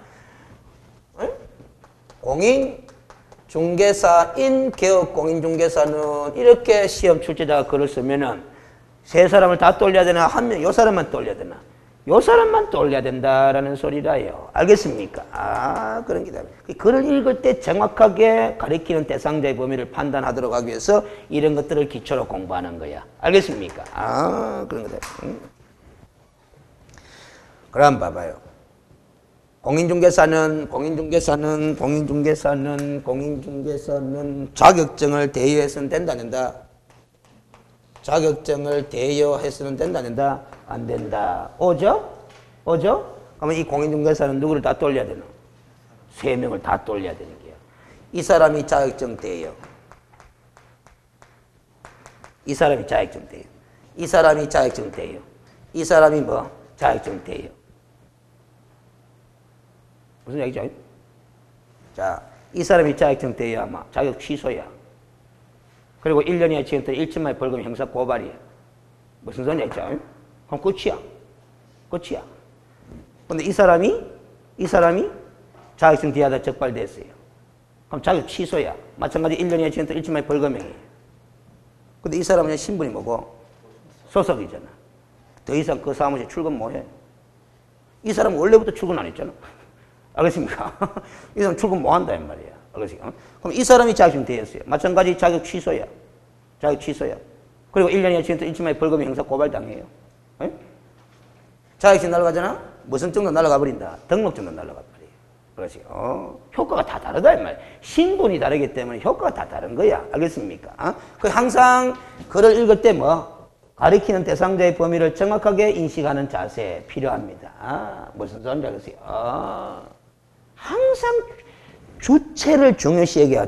[SPEAKER 1] 공인중개사인 개업공인중개사는 이렇게 시험 출제자가 글을 쓰면은 세 사람을 다 돌려야 되나 한 명, 요 사람만 돌려야 되나? 요 사람만 돌려야 된다라는 소리라요. 알겠습니까? 아, 그런 기다. 글을 읽을 때 정확하게 가리키는 대상자의 범위를 판단하도록 하기 위해서 이런 것들을 기초로 공부하는 거야. 알겠습니까? 아, 그런 거다. 그럼 봐봐요. 공인중개사는 자격증을 대여해서는 된다, 안 된다? 자격증을 대여해서는 된다, 안 된다? 안 된다. 오죠? 그러면 이 공인중개사는 누구를 다 돌려야 되나? 세 명을 다 돌려야 되는 거야. 이 사람이 자격증 대여. 이 사람이 자격증 대여. 이 사람이 자격증 대여. 이 사람이 뭐? 자격증 대여. 무슨 얘기죠? 자, 이 사람이 자격증 대여 아마 자격 취소야. 그리고 1년 이하 지금부터 1천만의 벌금 형사 고발이야. 무슨 소리냐 했죠? 그럼 끝이야. 근데 이 사람이 자격증 대여하다 적발됐어요. 그럼 자격 취소야. 마찬가지 1년 이하 지금부터 1천만의 벌금형이에요. 근데 이 사람은 신분이 뭐고? 소속이잖아. 더 이상 그 사무실 출근 못해. 이 사람은 원래부터 출근 안 했잖아. 알겠습니까? 이 사람 출근 못 한다, 이 말이야. 알겠습니까? 그럼 이 사람이 자격증 대여했어요. 마찬가지 자격 취소야. 그리고 1년 이하 지금부터 1천만의 벌금 형사 고발 당해요. 에? 자격증 날아가잖아? 무슨 정도 날아가 버린다? 등록증도 날아가 버려요. 그렇지. 효과가 다 다르다, 이 말이야. 신분이 다르기 때문에 효과가 다 다른 거야. 알겠습니까? 그 항상 글을 읽을 때 뭐? 가리키는 대상자의 범위를 정확하게 인식하는 자세 필요합니다. 무슨 소리인지 알겠어요? 항상 주체를 중요시 여겨요.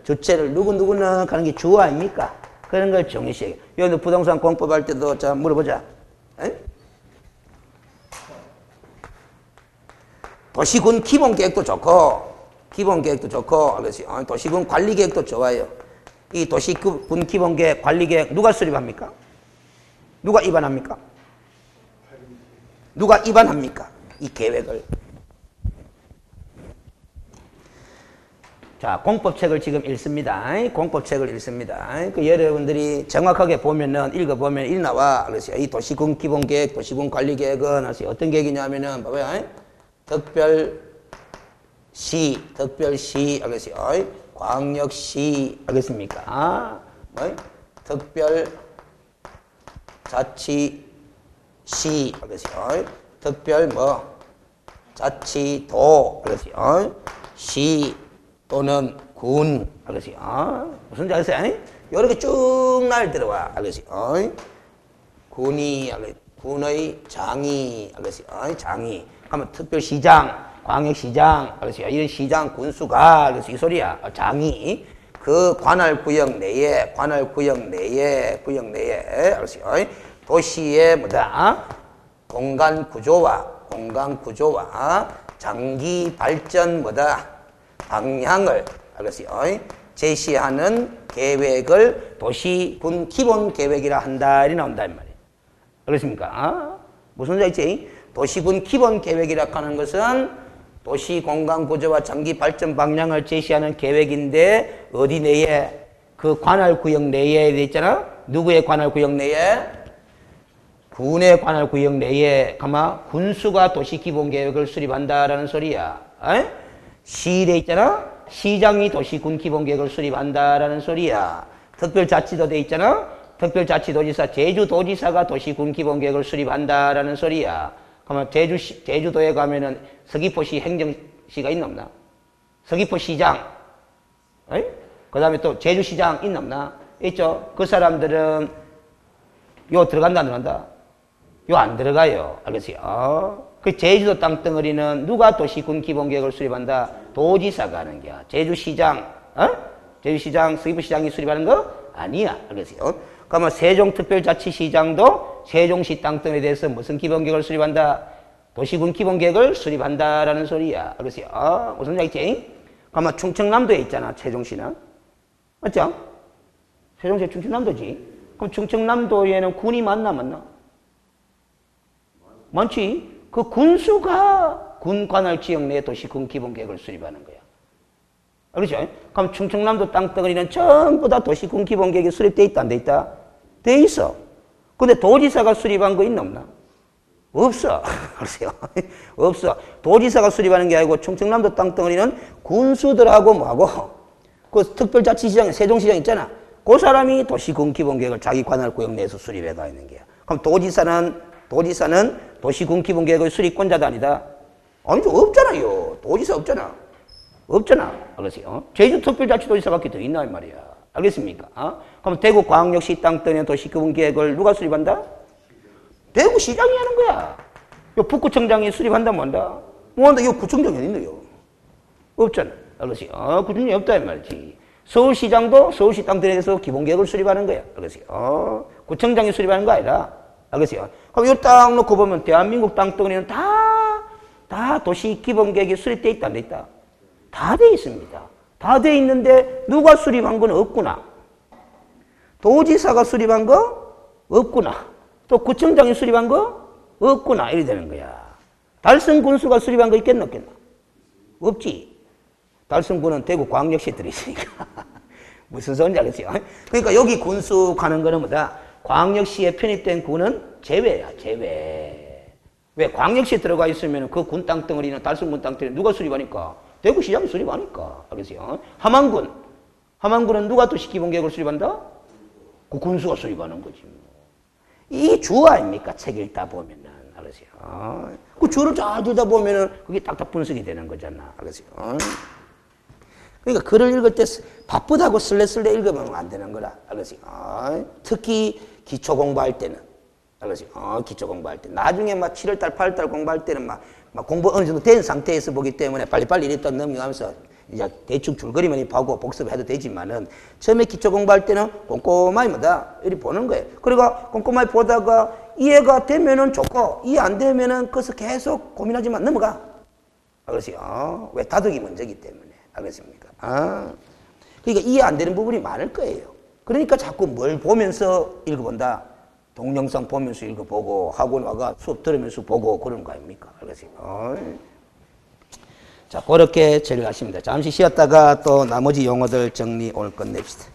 [SPEAKER 1] 주체를 누구는 가는 게 주 아닙니까? 그런 걸 중요시 여겨. 여기 부동산 공법할 때도 자 물어보자. 에? 도시군 기본계획도 좋고 알겠어요? 도시군 관리계획도 좋아요. 이 도시군 기본계획, 관리계획 누가 수립합니까? 누가 입안합니까? 이 계획을. 자, 공법책을 지금 읽습니다. 그 여러분들이 정확하게 보면은, 읽어보면 이 나와. 그래서 이 도시군 기본계획, 도시군 관리계획은 어떤 계획이냐면은, 봐봐요. 특별시, 알겠어요? 광역시, 알겠습니까? 특별자치시, 알겠어요? 특별 자치도, 알겠어요? 시 또는 군, 알겠어요? 무슨 알겠어요? 이렇게 쭉 날 들어와, 알겠어요? 군의 장이, 알겠어요? 장이. 그러면 특별시장, 광역시장, 알겠어요? 이런 시장 군수가, 알겠어요? 이 소리야. 장이. 그 관할구역 내에, 알겠어요? 도시의 공간구조와 장기 발전 방향을, 알겠어요? 제시하는 계획을 도시군 기본계획이라 한다. 이리 나온다. 이 말이에요. 알겠습니까? 무슨 소리지? 도시군 기본계획이라 하는 것은 도시 공간구조와 장기 발전 방향을 제시하는 계획인데, 어디 내에? 그 관할구역 내에 있잖아? 누구의 관할구역 내에? 군의 관할구역 내에, 군수가 도시기본계획을 수립한다라는 소리야. 시에 있잖아? 시장이 도시군 기본계획을 수립한다라는 소리야. 특별자치도 돼 있잖아? 특별자치도지사, 제주도지사가 도시군 기본계획을 수립한다라는 소리야. 그러면 제주도에 가면은 서귀포시 행정시가 있나 없나? 서귀포시장. 그 다음에 또 제주시장 있나 없나? 있죠? 그 사람들은 요 들어간다, 안 들어간다? 요 안 들어가요. 알겠어요? 그 제주도 땅덩어리는 누가 도시군 기본계획을 수립한다? 도지사가 하는 거야. 제주시장, 제주시장, 서귀포시장이 수립하는 거 아니야. 알겠어요? 그러면 세종특별자치시장도 세종시 땅덩어리에 대해서 무슨 기본계획을 수립한다? 도시군 기본계획을 수립한다라는 소리야. 알겠어요? 무슨 얘기지? 그러면 충청남도에 있잖아, 세종시는. 맞죠? 세종시 충청남도지. 그럼 충청남도에는 군이 많나? 많지. 그 군수가 군 관할 지역 내 도시군 기본계획을 수립하는 거야. 그렇죠? 그럼 충청남도 땅덩어리는 전부 다 도시군 기본계획이 수립돼 있다, 안 돼 있다? 돼 있어. 근데 도지사가 수립한 거 있나 없나? 없어. 그러세요? 없어. 도지사가 수립하는 게 아니고 충청남도 땅덩어리는 군수들하고 뭐하고 그 특별자치시장, 세종시장 있잖아. 그 사람이 도시군 기본계획을 자기 관할 구역 내에서 수립해 가 있는 거야. 그럼 도지사는 도시군 기본계획의 수립권자도 아니다? 아니죠. 없잖아요. 도지사 없잖아. 없잖아. 알겠어요? 제주특별자치도지사가 더 있나 이 말이야. 알겠습니까? 그럼 대구광역시 땅덩어리 도시기본계획을 누가 수립한다? 대구시장이 하는 거야. 북구청장이 수립한다 뭐한다? 뭐한다? 이거 구청장이 어딨노요? 없잖아. 알겠어요? 구청장이 없다 이 말이지. 서울시장도 서울시 땅덩어리에서 기본계획을 수립하는 거야. 알겠어요? 구청장이 수립하는 거 아니라. 알겠어요? 그럼 이거 딱 놓고 보면 대한민국 땅덩어리는 다 도시 기본계획이 수립돼 있다 안 돼 있다? 다 돼 있습니다. 다 돼 있는데 누가 수립한 건 없구나. 도지사가 수립한 거 없구나. 또 구청장이 수립한 거 없구나. 이래 되는 거야. 달성군수가 수립한 거 있겠나 없겠나? 없지. 달성군은 대구광역시에 들어있으니까. 무슨 소리인지 알겠어요? 그러니까 여기 군수 가는 거는 뭐다? 광역시에 편입된 군은 제외야. 제외. 왜? 광역시에 들어가 있으면 그 군 땅덩어리는 달성군 땅덩어리 누가 수립하니까? 대구시장이 수립하니까. 알겠어요? 함안군은 누가 도시기본계획을 수립한다? 그 군수가 수립하는 거지. 이 주 아닙니까? 책 읽다 보면은. 알겠어요? 그 주를 잘 들다 보면은 그게 딱딱 분석이 되는 거잖아. 알겠어요? 그러니까 글을 읽을 때 바쁘다고 쓸래쓸래 읽으면 안 되는 거라. 알겠어요? 특히 기초 공부할 때는. 알겠어요? 기초 공부할 때. 나중에 막 7월달, 8월달 공부할 때는 막 공부 어느 정도 된 상태에서 보기 때문에 빨리빨리 이랬다 넘겨가면서 이제 대충 줄거리만 보고 복습해도 되지만은 처음에 기초 공부할 때는 꼼꼼하게 뭐다 이렇게 보는 거예요. 그리고 꼼꼼하게 보다가 이해가 되면은 좋고 이해 안 되면은 그래서 계속 고민하지만 넘어가. 알겠어요? 왜? 다독이 먼저기 때문에. 알겠습니까? 그러니까 이해 안 되는 부분이 많을 거예요. 그러니까 자꾸 뭘 보면서 읽어본다. 동영상 보면서 읽어보고 학원 와가 수업 들으면서 보고 그런 거 아닙니까? 알겠어요? 자, 그렇게 처리하십니다. 잠시 쉬었다가 또 나머지 용어들 정리 오늘 끝냅시다.